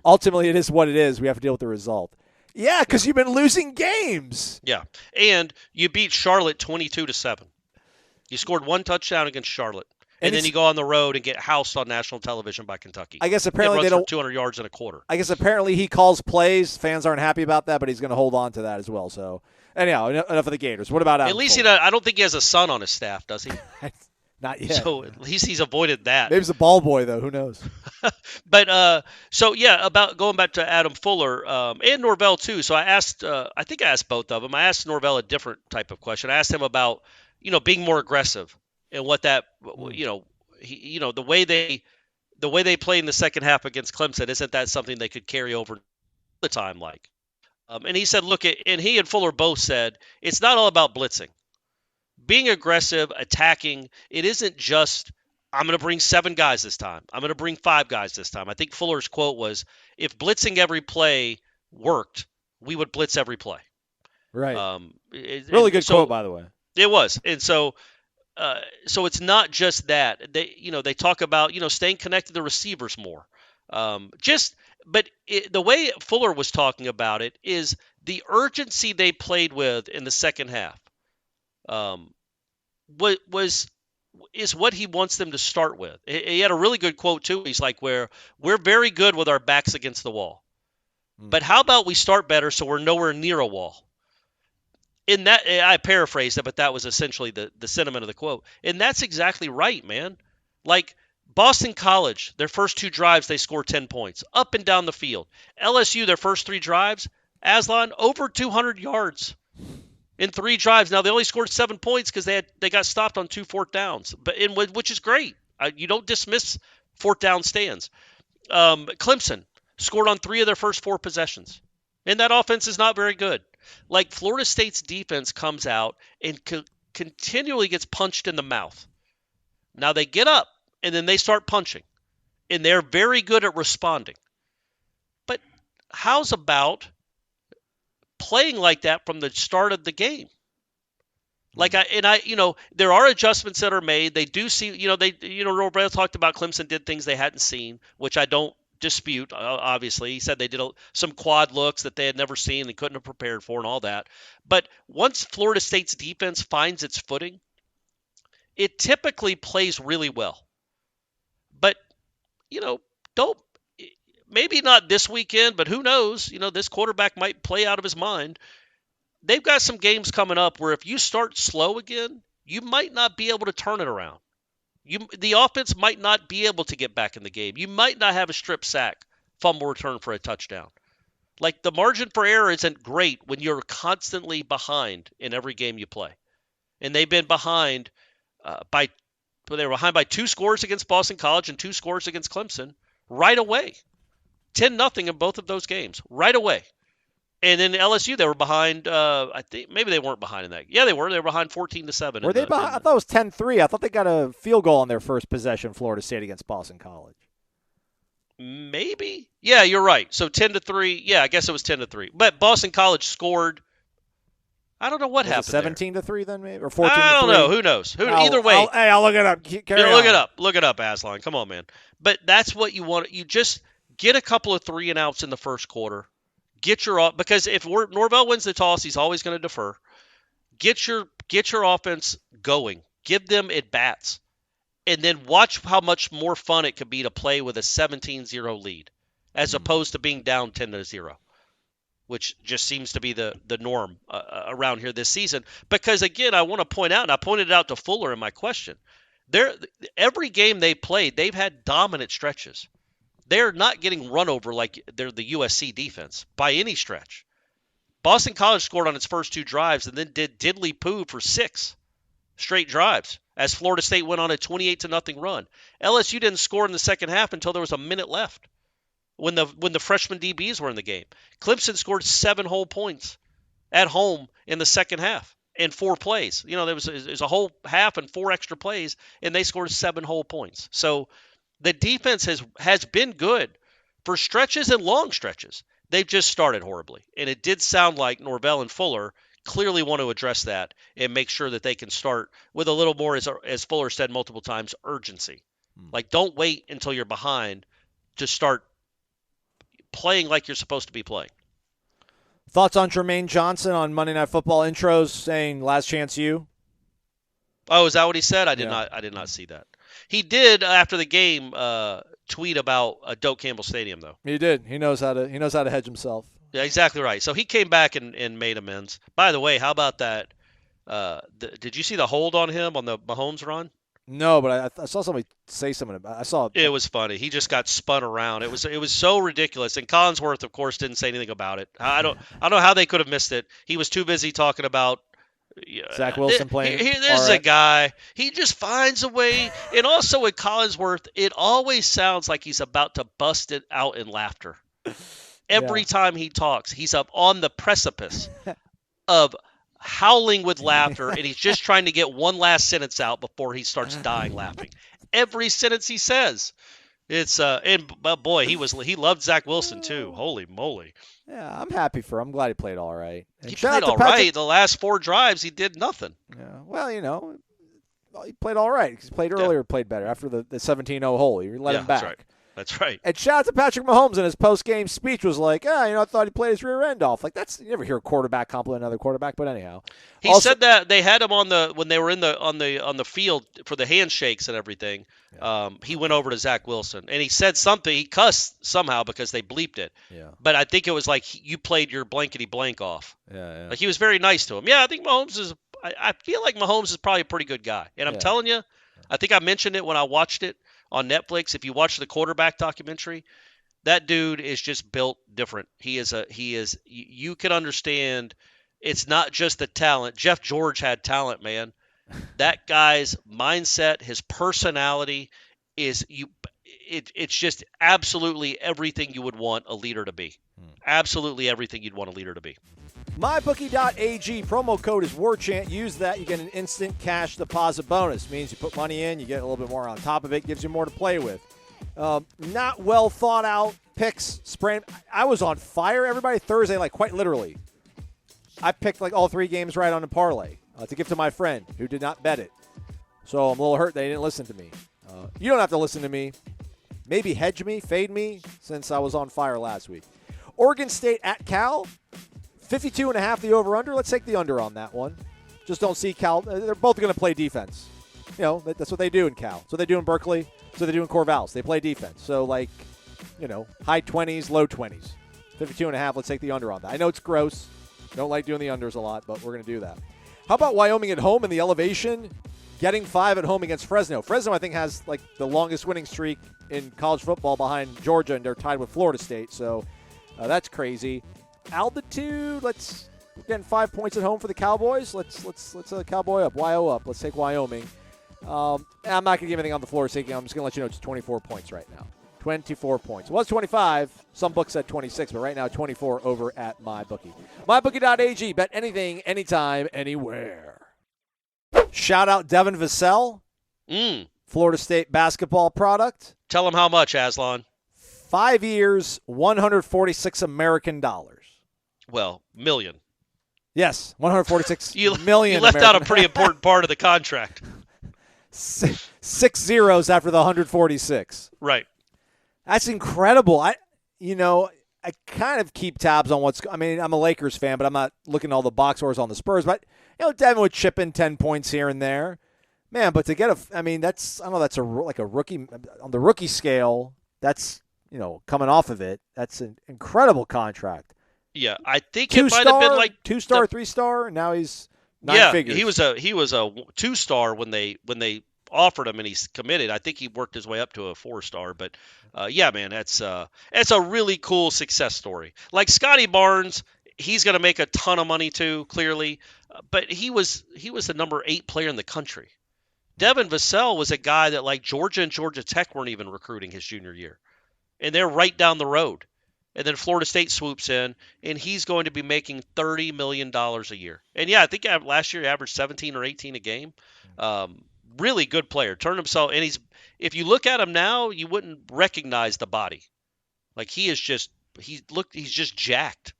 Ultimately, it is what it is. We have to deal with the result. Yeah, because you've been losing games. Yeah, and you beat Charlotte 22-7. You scored one touchdown against Charlotte. And then you go on the road and get housed on national television by Kentucky. I guess apparently they don't 200 yards in a quarter. I guess apparently he calls plays. Fans aren't happy about that, but he's going to hold on to that as well. So, anyhow, enough of the Gators. What about Adam? At least I don't think he has a son on his staff, does he? Not yet. So at least he's avoided that. Maybe he's a ball boy though. Who knows? But about going back to Adam Fuller and Norvell too. So I think I asked both of them. I asked Norvell a different type of question. I asked him about being more aggressive and what that the way they play in the second half against Clemson, isn't that something they could carry over the time like? And he said, and he and Fuller both said, it's not all about blitzing. Being aggressive, attacking, it isn't just, I'm going to bring 7 guys this time. I'm going to bring 5 guys this time. I think Fuller's quote was, if blitzing every play worked, we would blitz every play. Right. Really good quote, by the way. It was. And so it's not just that. They talk about, staying connected to receivers more. The way Fuller was talking about it is the urgency they played with in the second half is what he wants them to start with. He had a really good quote too. He's like, we're very good with our backs against the wall. But how about we start better so we're nowhere near a wall? In that, I paraphrased it, but that was essentially the sentiment of the quote. And that's exactly right, man. Like Boston College, their first 2 drives, they score 10 points up and down the field. LSU, their first 3 drives, Aslan, over 200 yards in 3 drives. Now, they only scored 7 points because they got stopped on 2 fourth downs, which is great. You don't dismiss fourth down stands. Clemson scored on 3 of their first 4 possessions. And that offense is not very good. Like Florida State's defense comes out and continually gets punched in the mouth. Now they get up and then they start punching. And they're very good at responding. But how's about playing like that from the start of the game? There are adjustments that are made. They do see, Norvell talked about Clemson did things they hadn't seen, which I don't dispute, obviously. He said they did some quad looks that they had never seen and couldn't have prepared for and all that. But once Florida State's defense finds its footing, it typically plays really well. But, maybe not this weekend, but who knows? This quarterback might play out of his mind. They've got some games coming up where if you start slow again, you might not be able to turn it around. The offense might not be able to get back in the game. You might not have a strip sack, fumble return for a touchdown. Like the margin for error isn't great when you're constantly behind in every game you play. And they've been behind by 2 scores against Boston College and 2 scores against Clemson right away. 10-0 in both of those games right away. And then LSU, they were behind. I think maybe they weren't behind in that. Yeah, they were. They were behind 14-7. Were they behind? I thought it was 10-3. I thought they got a field goal on their first possession, Florida State against Boston College. Maybe. Yeah, you're right. So 10-3. Yeah, I guess it was 10-3. But Boston College scored. I don't know what happened. 17-3 then, maybe, or 14-3. I don't know. Who knows? Either way, I'll look it up. Look it up. Look it up, Aslan. Come on, man. But that's what you want. You just get a couple of 3-and-outs in the first quarter. Because if Norvell wins the toss, he's always going to defer. Get your offense going. Give them at bats, and then watch how much more fun it could be to play with a 17-0 lead, as opposed to being down 10-0, which just seems to be the norm around here this season. Because again, I want to point out, and I pointed it out to Fuller in my question, every game they played, they've had dominant stretches. They're not getting run over like they're the USC defense by any stretch. Boston College scored on its first 2 drives and then did diddly poo for 6 straight drives as Florida State went on a 28-0 run. LSU didn't score in the second half until there was a minute left when the freshman DBs were in the game. Clemson scored 7 whole points at home in the second half in 4 plays. There was a whole half and 4 extra plays, and they scored 7 whole points. So the defense has been good for stretches and long stretches. They've just started horribly. And it did sound like Norvell and Fuller clearly want to address that and make sure that they can start with a little more, as Fuller said multiple times, urgency. Like, don't wait until you're behind to start playing like you're supposed to be playing. Thoughts on Jermaine Johnson on Monday Night Football intros saying last chance you? Oh, is that what he said? I did not see that. He did after the game tweet about Doak Campbell Stadium, though. He did. He knows how to hedge himself. Yeah, exactly right. So he came back and made amends. By the way, how about that? Did you see the hold on him on the Mahomes run? No, but I saw somebody say something about it. I saw it. Was funny. He just got spun around. It was so ridiculous. And Collinsworth, of course, didn't say anything about it. I don't know how they could have missed it. He was too busy talking about Zach Wilson playing. There's a guy. He just finds a way. And also with Collinsworth, it always sounds like he's about to bust it out in laughter. Every time he talks, he's up on the precipice of howling with laughter, and he's just trying to get one last sentence out before he starts dying laughing. Every sentence he says. But boy, he loved Zach Wilson too. Holy moly. Yeah, I'm happy for him. I'm glad he played all right. He played all right. The last 4 drives, he did nothing. Yeah. Well, he played all right. He played earlier, played better. After the 17-0 hole, you let him back. That's right. And shout out to Patrick Mahomes in his post-game speech was like, I thought he played his rear end off. Like, you never hear a quarterback compliment another quarterback, but anyhow. He said that they had him when they were on the field for the handshakes and everything. Yeah. He went over to Zach Wilson and he said something. He cussed somehow because they bleeped it. Yeah. But I think it was like you played your blankety blank off. Yeah. Like he was very nice to him. Yeah, I think I feel like Mahomes is probably a pretty good guy. And I'm telling you, I think I mentioned it when I watched it on Netflix. If you watch the quarterback documentary, that dude is just built different. You can understand it's not just the talent. Jeff George had talent, man. That guy's mindset, his personality it's just absolutely everything you would want a leader to be. Absolutely everything you'd want a leader to be. MyBookie.ag, promo code is Warchant. Use that. You get an instant cash deposit bonus. Means you put money in, you get a little bit more on top of it. Gives you more to play with. Not well thought out picks. I was on fire, everybody, Thursday, like quite literally. I picked like all 3 games right on the parlay to give to my friend who did not bet it. So I'm a little hurt they didn't listen to me. You don't have to listen to me. Maybe hedge me, fade me, since I was on fire last week. Oregon State at Cal. 52.5 the over-under. Let's take the under on that one. Just don't see Cal. They're both going to play defense. That's what they do in Cal. That's what they do in Berkeley. That's what they do in Corvallis. They play defense. So, high 20s, low 20s. 52.5, let's take the under on that. I know it's gross. Don't like doing the unders a lot, but we're going to do that. How about Wyoming at home in the elevation? Getting 5 at home against Fresno. Fresno, I think, has, the longest winning streak in college football behind Georgia, and they're tied with Florida State. So, that's crazy. Altitude, let's get 5 points at home for the Cowboys. Let's Cowboy up, YO up. Let's take Wyoming. I'm not going to give anything on the Florida State game. I'm just going to let you know it's 24 points right now. 24 points. It was 25. Some books said 26, but right now 24 over at MyBookie. MyBookie.ag. Bet anything, anytime, anywhere. Shout out Devin Vassell. Florida State basketball product. Tell him how much, Aslan. 5 years, $146 American dollars. Well, million. Yes, 146 You million. left American. out a pretty important part of the contract. 6 zeros after the 146. Right. That's incredible. I kind of keep tabs on what's. I mean, I'm a Lakers fan, but I'm not looking at all the box scores on the Spurs. But Devin would chip in 10 points here and there, man. But to get that's like a rookie on the rookie scale. That's coming off of it. That's an incredible contract. Yeah, I think it might have been like 2-star, 3-star, and now he's 9 figures. He was a 2-star when they offered him and he's committed. I think he worked his way up to a 4-star. But yeah, man, it's a really cool success story. Like Scotty Barnes, he's going to make a ton of money too, clearly. But he was the number 8 player in the country. Devin Vassell was a guy that like Georgia and Georgia Tech weren't even recruiting his junior year, and they're right down the road. And then Florida State swoops in, and he's going to be making $30 million a year. And, yeah, I think last year he averaged 17 or 18 a game. Really good player. Turned himself – and if you look at him now, you wouldn't recognize the body. Like he's just jacked.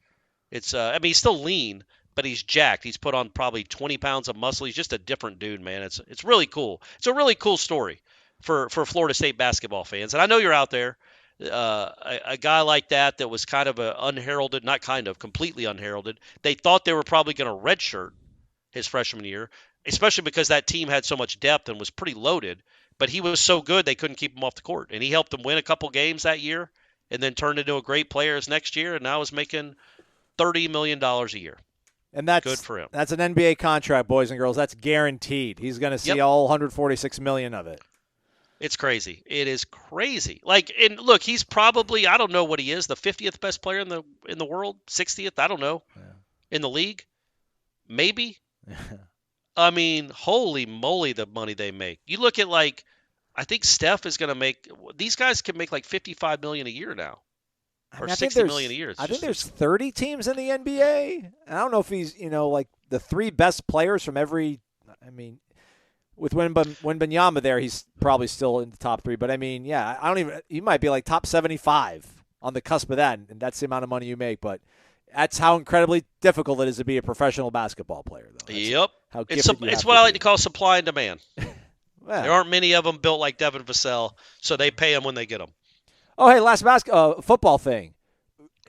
It's he's still lean, but he's jacked. He's put on probably 20 pounds of muscle. He's just a different dude, man. It's really cool. It's a really cool story for Florida State basketball fans. And I know you're out there. A guy like that was kind of unheralded, not kind of, completely unheralded. They thought they were probably going to redshirt his freshman year, especially because that team had so much depth and was pretty loaded. But he was so good they couldn't keep him off the court. And he helped them win a couple games that year and then turned into a great player his next year and now is making $30 million a year. And that's good for him. That's an NBA contract, boys and girls. That's guaranteed. He's going to see all 146 million of it. It's crazy. It is crazy. Like, and look, he's probably, I don't know what he is, the 50th best player in the world, 60th, I don't know, in the league, maybe. I mean, holy moly, the money they make. You look at like, I think Steph is going to make. These guys can make like $55 million a year now, or $60 million a year. I think there's 30 teams in the NBA. I don't know if he's like the 3 best players from every. I mean. With Wembanyama there, he's probably still in the top 3. But, I mean, yeah, I don't even – he might be like top 75 on the cusp of that, and that's the amount of money you make. But that's how incredibly difficult it is to be a professional basketball player, though. Yep. How it's what I like to call supply and demand. Well, there aren't many of them built like Devin Vassell, so they pay them when they get them. Oh, hey, last football thing.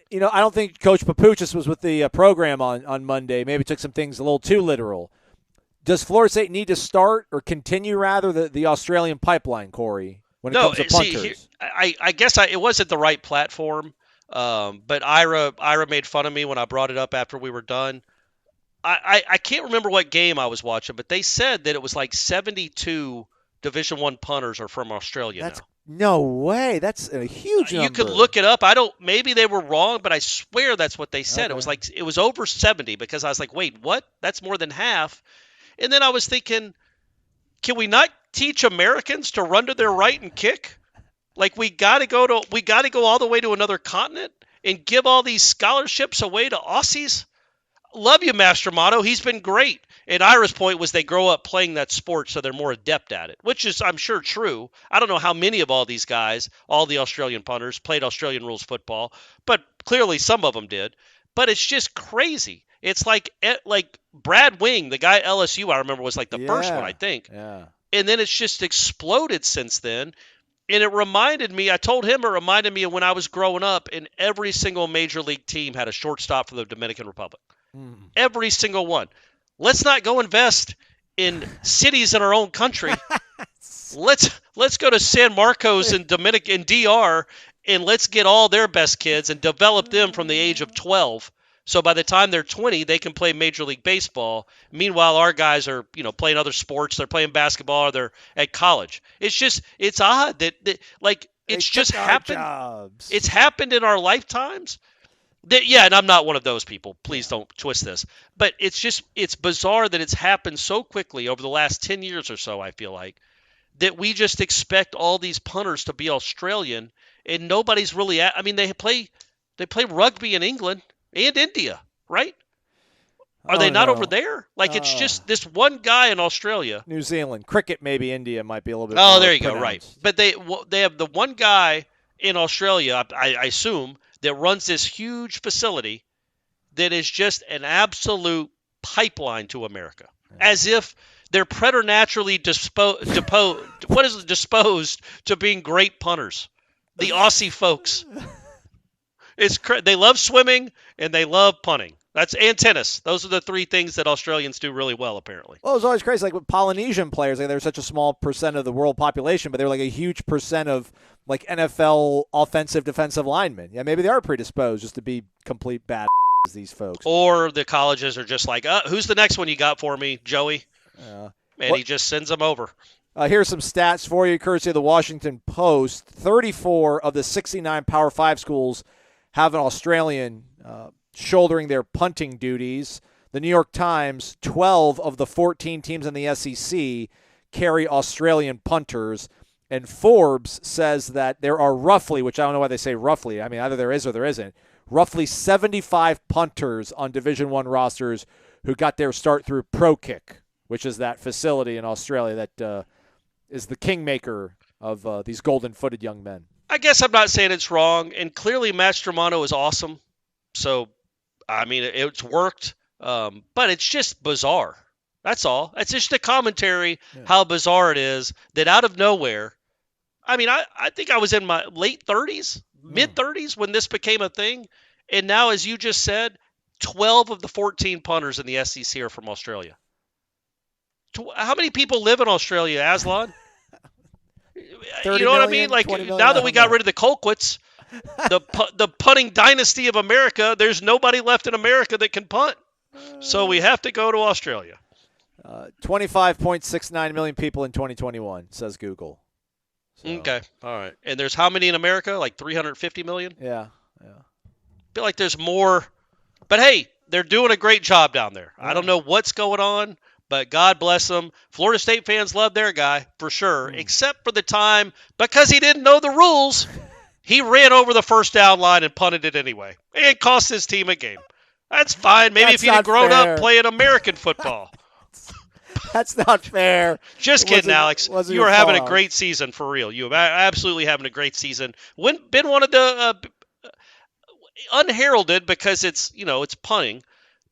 I don't think Coach Papuchis was with the program on Monday. Maybe took some things a little too literal. Does Florida State need to start or continue, rather, the Australian pipeline, Corey, when it comes to punters? I guess it wasn't the right platform, but Ira made fun of me when I brought it up after we were done. I can't remember what game I was watching, but they said that it was like 72 Division I punters are from Australia now. No way. That's a huge number. You could look it up. Maybe they were wrong, but I swear that's what they said. Okay. It was over 70 because I was like, wait, what? That's more than half. And then I was thinking, can we not teach Americans to run to their right and kick? Like we got to go all the way to another continent and give all these scholarships away to Aussies? Love you, Master Motto. He's been great. And Ira's point was they grow up playing that sport so they're more adept at it, which is, I'm sure, true. I don't know how many of all these guys, all the Australian punters, played Australian rules football, but clearly some of them did. But it's just crazy. It's like Brad Wing, the guy at LSU, I remember was like the first one, I think. Yeah. And then it's just exploded since then. And it reminded me of when I was growing up and every single major league team had a shortstop for the Dominican Republic. Every single one. Let's not go invest in cities in our own country. Let's go to San Marcos and DR and let's get all their best kids and develop them from the age of 12. So by the time they're 20, they can play Major League Baseball. Meanwhile, our guys are, playing other sports. They're playing basketball or they're at college. It's odd that it's just happened. Jobs. It's happened in our lifetimes. And I'm not one of those people. Please don't twist this. But it's bizarre that it's happened so quickly over the last 10 years or so, I feel like, that we just expect all these punters to be Australian. and nobody's really they play rugby in England and India, right? Are they not over there? Like, it's just this one guy in Australia. New Zealand. Cricket, maybe India might be a little bit Oh, more there you go, pronounced. right. But they have the one guy in Australia, I assume, that runs this huge facility that is just an absolute pipeline to America. As if they're preternaturally disposed to being great punters. The Aussie folks. They love swimming and they love punting. And tennis. Those are the three things that Australians do really well, apparently. Well, it's always crazy. Like with Polynesian players, like they're such a small percent of the world population, but they're like a huge percent of like NFL offensive defensive linemen. Yeah, maybe they are predisposed just to be complete bad these folks. Or the colleges are just like, who's the next one you got for me, Joey? And he just sends them over. Here's some stats for you, courtesy of the Washington Post. 34 of the 69 Power 5 schools have an Australian shouldering their punting duties. The New York Times, 12 of the 14 teams in the SEC carry Australian punters. And Forbes says that there are roughly, which I don't know why they say roughly, I mean, either there is or there isn't, roughly 75 punters on Division I rosters who got their start through Pro Kick, which is that facility in Australia that is the kingmaker of these golden-footed young men. I guess I'm not saying it's wrong, and clearly Mastromano is awesome. So, I mean, it's worked, but it's just bizarre. That's all. It's just a commentary how bizarre it is that out of nowhere, I mean, I think I was in my late 30s, mid-30s when this became a thing, and now, as you just said, 12 of the 14 punters in the SEC are from Australia. How many people live in Australia, Aslan? You know what I mean? Like, now that we got rid of the Colquitts, the punting dynasty of America, there's nobody left in America that can punt. So we have to go to Australia. 25.69 million people in 2021, says Google. So. Okay, all right. And there's how many in America? Like 350 million? Yeah. I feel like there's more. But, hey, they're doing a great job down there. I don't know what's going on, but God bless them. Florida State fans love their guy, for sure, except for the time, because he didn't know the rules, he ran over the first down line and punted it anyway. And cost his team a game. That's fine. Maybe if you'd grown up playing American football. That's not fair. Just kidding, Alex. You are having a great season, for real. You are absolutely having a great season. Been one of the unheralded because it's punting.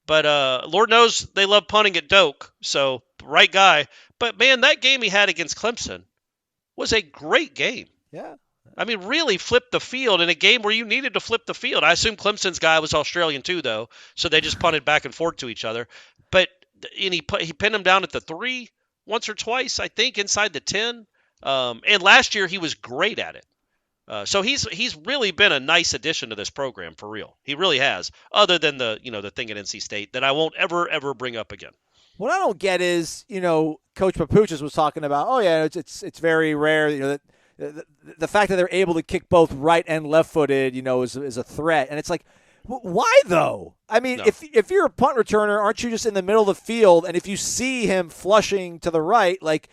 But Lord knows they love punting at Doak, so right guy. But, man, that game he had against Clemson was a great game. Yeah. I mean, really flipped the field in a game where you needed to flip the field. I assume Clemson's guy was Australian too, though, so they just punted back and forth to each other. But he pinned him down at the 3 once or twice, I think, inside the 10. And last year he was great at it. So he's really been a nice addition to this program, for real. He really has, other than the thing at NC State that I won't ever bring up again. What I don't get is, Coach Papuchas was talking about, it's very rare, that the fact that they're able to kick both right and left-footed, is a threat. And it's like, why though? I mean, if you're a punt returner, aren't you just in the middle of the field? And if you see him flushing to the right, like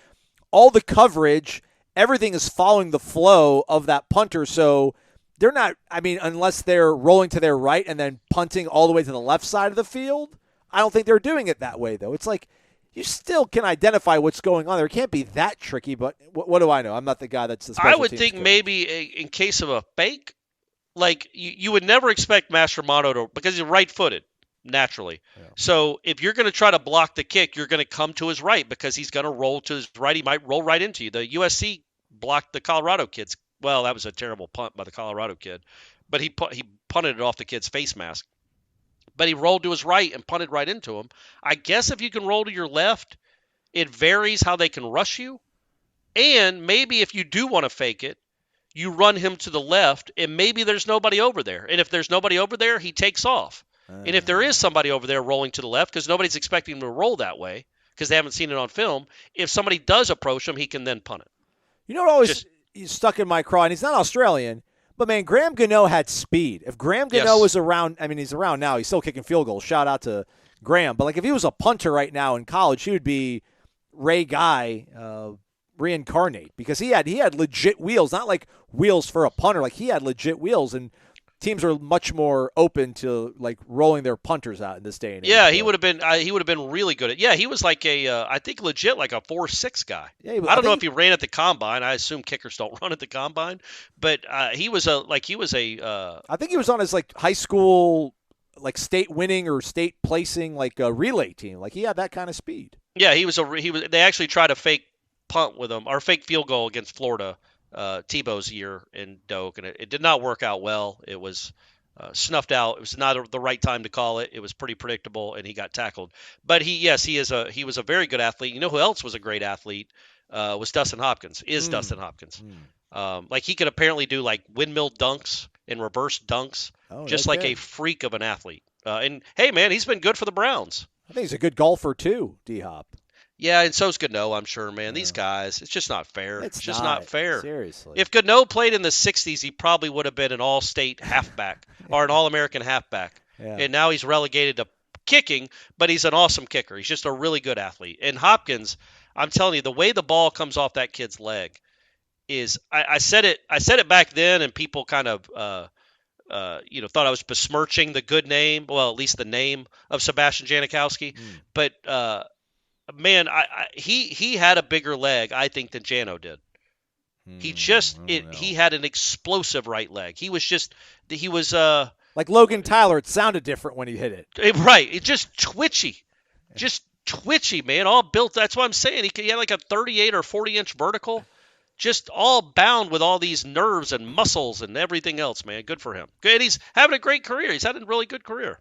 all the coverage, everything is following the flow of that punter. So they're not, unless they're rolling to their right and then punting all the way to the left side of the field, I don't think they're doing it that way though. It's like, you still can identify what's going on there. It can't be that tricky, but what do I know? I'm not the guy that's the special I would teams think coach. maybe in case of a fake, like you would never expect Mastromano to, because he's right-footed naturally. Yeah. So if you're going to try to block the kick, you're going to come to his right because he's going to roll to his right. He might roll right into you. The USC blocked the Colorado kids. Well, that was a terrible punt by the Colorado kid, but he punted it off the kid's face mask. But he rolled to his right and punted right into him. I guess if you can roll to your left, it varies how they can rush you. And maybe if you do want to fake it, you run him to the left, and maybe there's nobody over there. And if there's nobody over there, he takes off. And if there is somebody over there rolling to the left, because nobody's expecting him to roll that way, because they haven't seen it on film, if somebody does approach him, he can then punt it. You know what always stuck in my craw, and he's not Australian, but, man, Graham Gano had speed. If Graham Gano was around, he's around now. He's still kicking field goals. Shout out to Graham. But, like, if he was a punter right now in college, he would be Ray Guy, reincarnate because he had legit wheels, not like wheels for a punter. Like he had legit wheels, and teams are much more open to like rolling their punters out in this day and age. Yeah, he would have been really good at. Yeah, he was like I think legit like a 4.6 guy. Yeah, I don't know if he ran at the combine. I assume kickers don't run at the combine, but he was a. I think he was on his like high school like state winning or state placing like a relay team. Like he had that kind of speed. Yeah, he was. They actually tried a fake punt with him or fake field goal against Florida. Tebow's year in Doak, and it did not work out well. It was snuffed out. It was not the right time to call it. It was pretty predictable, and he got tackled. But he was a very good athlete. You know who else was a great athlete? Was Dustin Hopkins. Dustin Hopkins. Like he could apparently do like windmill dunks and reverse dunks, just like a freak of an athlete. And hey, man, he's been good for the Browns. I think he's a good golfer too, D-Hop. Yeah, and so's Godot, I'm sure, man. These guys, it's just not fair. It's just not fair. Seriously. If Godot played in the 60s, he probably would have been an all-state halfback or an all-American halfback. Yeah. And now he's relegated to kicking, but he's an awesome kicker. He's just a really good athlete. And Hopkins, I'm telling you, the way the ball comes off that kid's leg is I said it back then, and people kind of thought I was besmirching the good name, well, at least the name of Sebastian Janikowski. But man, he had a bigger leg, I think, than Jano did. He had an explosive right leg. He was like Logan Tyler. It sounded different when he hit it. Right, it just twitchy, man. All built. That's what I'm saying. He had like a 38 or 40-inch vertical, just all bound with all these nerves and muscles and everything else. Man, good for him. Good. He's having a great career. He's had a really good career.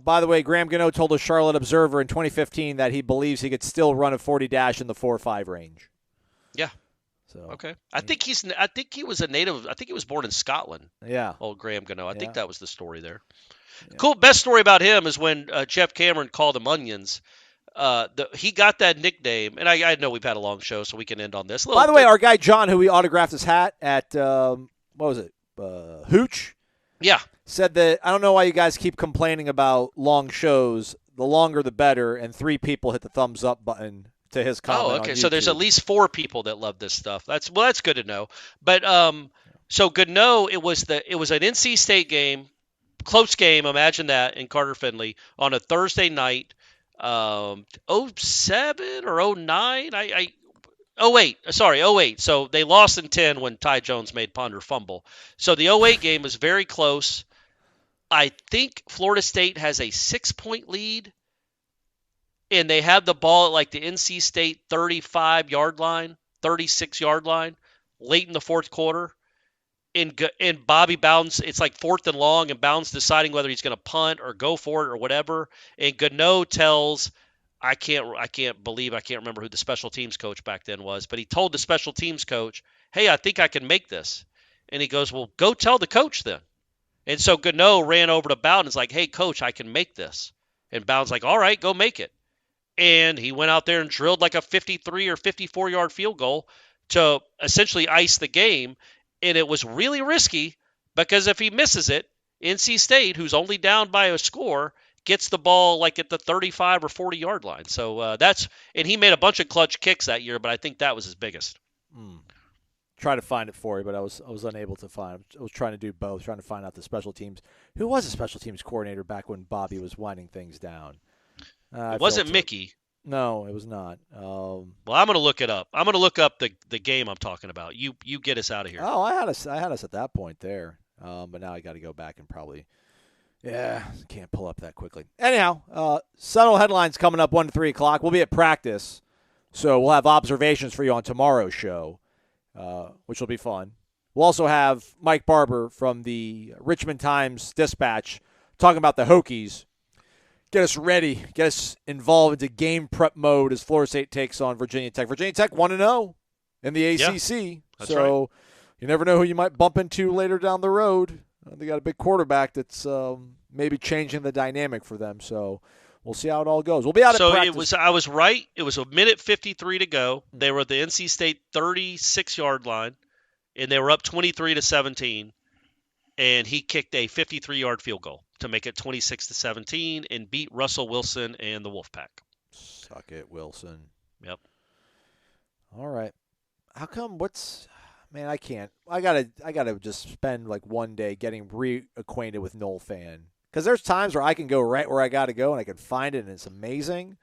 By the way, Graham Gano told the Charlotte Observer in 2015 that he believes he could still run a 40 dash in the 4.5 range. Yeah. So okay. I think he was a native. I think he was born in Scotland. Yeah. Old Graham Gano. I think that was the story there. Yeah. Cool. Best story about him is when Jeff Cameron called him Onions. He got that nickname, and I know we've had a long show, so we can end on this. By the way, our guy John, who we autographed his hat at, what was it, Hooch? Yeah. Said that, I don't know why you guys keep complaining about long shows. The longer, the better, and 3 people hit the thumbs up button to his comment. Oh, okay. So there's at least 4 people that love this stuff. That's good to know. But so Gano, it was an NC State game, close game. Imagine that in Carter Finley on a Thursday night. 07 or 09. 08. So they lost in 10 when Ty Jones made punt or fumble. So the 08 game was very close. I think Florida State has a 6-point lead, and they had the ball at like the NC State 35-yard line, 36-yard line, late in the fourth quarter. And Bobby Bowden's, it's like 4th and long, and Bowden's deciding whether he's going to punt or go for it or whatever. And Gano tells, I can't remember who the special teams coach back then was, but he told the special teams coach, hey, I think I can make this. And he goes, well, go tell the coach then. And so Gano ran over to Bowden and was like, hey, coach, I can make this. And Bowden's like, all right, go make it. And he went out there and drilled like a 53 or 54-yard field goal to essentially ice the game. And it was really risky because if he misses it, NC State, who's only down by a score, gets the ball like at the 35 or 40-yard line. So and he made a bunch of clutch kicks that year, but I think that was his biggest. Try to find it for you, but I was unable to find. I was trying to do both, trying to find out the special teams. Who was the special teams coordinator back when Bobby was winding things down? It wasn't Mickey. No, it was not. Well, I'm going to look it up. I'm going to look up the game I'm talking about. You get us out of here. Oh, I had us at that point there, but now I got to go back and probably. Yeah, can't pull up that quickly. Anyhow, Seminole headlines coming up 1 to 3 o'clock. We'll be at practice, so we'll have observations for you on tomorrow's show, which will be fun. We'll also have Mike Barber from the Richmond Times-Dispatch talking about the Hokies. Get us ready, get us involved into game prep mode as Florida State takes on Virginia Tech. Virginia Tech 1-0 in the ACC, so you never know who you might bump into later down the road. They got a big quarterback that's maybe changing the dynamic for them, so we'll see how it all goes. We'll be out at practice. I was right. It was a minute 53 to go. They were at the NC State 36-yard line, and they were up 23-17, and he kicked a 53-yard field goal to make it 26-17 and beat Russell Wilson and the Wolfpack. Suck it, Wilson. Yep. All right. how come? Man, I can't. I gotta just spend like one day getting reacquainted with Nole fan, because there's times where I can go right where I got to go and I can find it and it's amazing,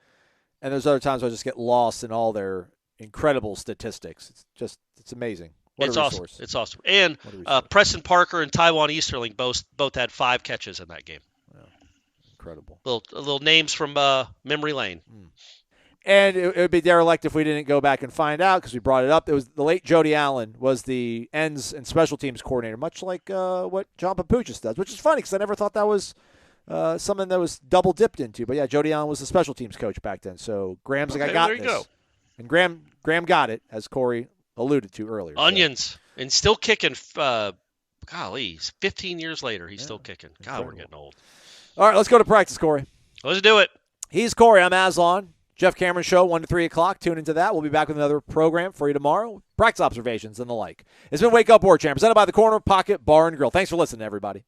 and there's other times where I just get lost in all their incredible statistics. It's amazing. What a resource. Awesome. It's awesome. And Preston Parker and Taiwan Easterling both had 5 catches in that game. Yeah. Incredible. Little names from memory lane. And it would be derelict if we didn't go back and find out, because we brought it up. It was the late Jody Allen was the ends and special teams coordinator, much like what John Papuchis does, which is funny because I never thought that was something that was double dipped into. But yeah, Jody Allen was the special teams coach back then. So Graham's like, I got this. There you go. And Graham got it, as Corey alluded to earlier. Onions. And still kicking. Golly, 15 years later, he's still kicking. God, we're getting old. All right, let's go to practice, Corey. Let's do it. He's Corey. I'm Aslan. Jeff Cameron Show, 1 to 3 o'clock. Tune into that. We'll be back with another program for you tomorrow. Practice observations and the like. It's been Wake Up Warchant, presented by the Corner Pocket Bar and Grill. Thanks for listening, everybody.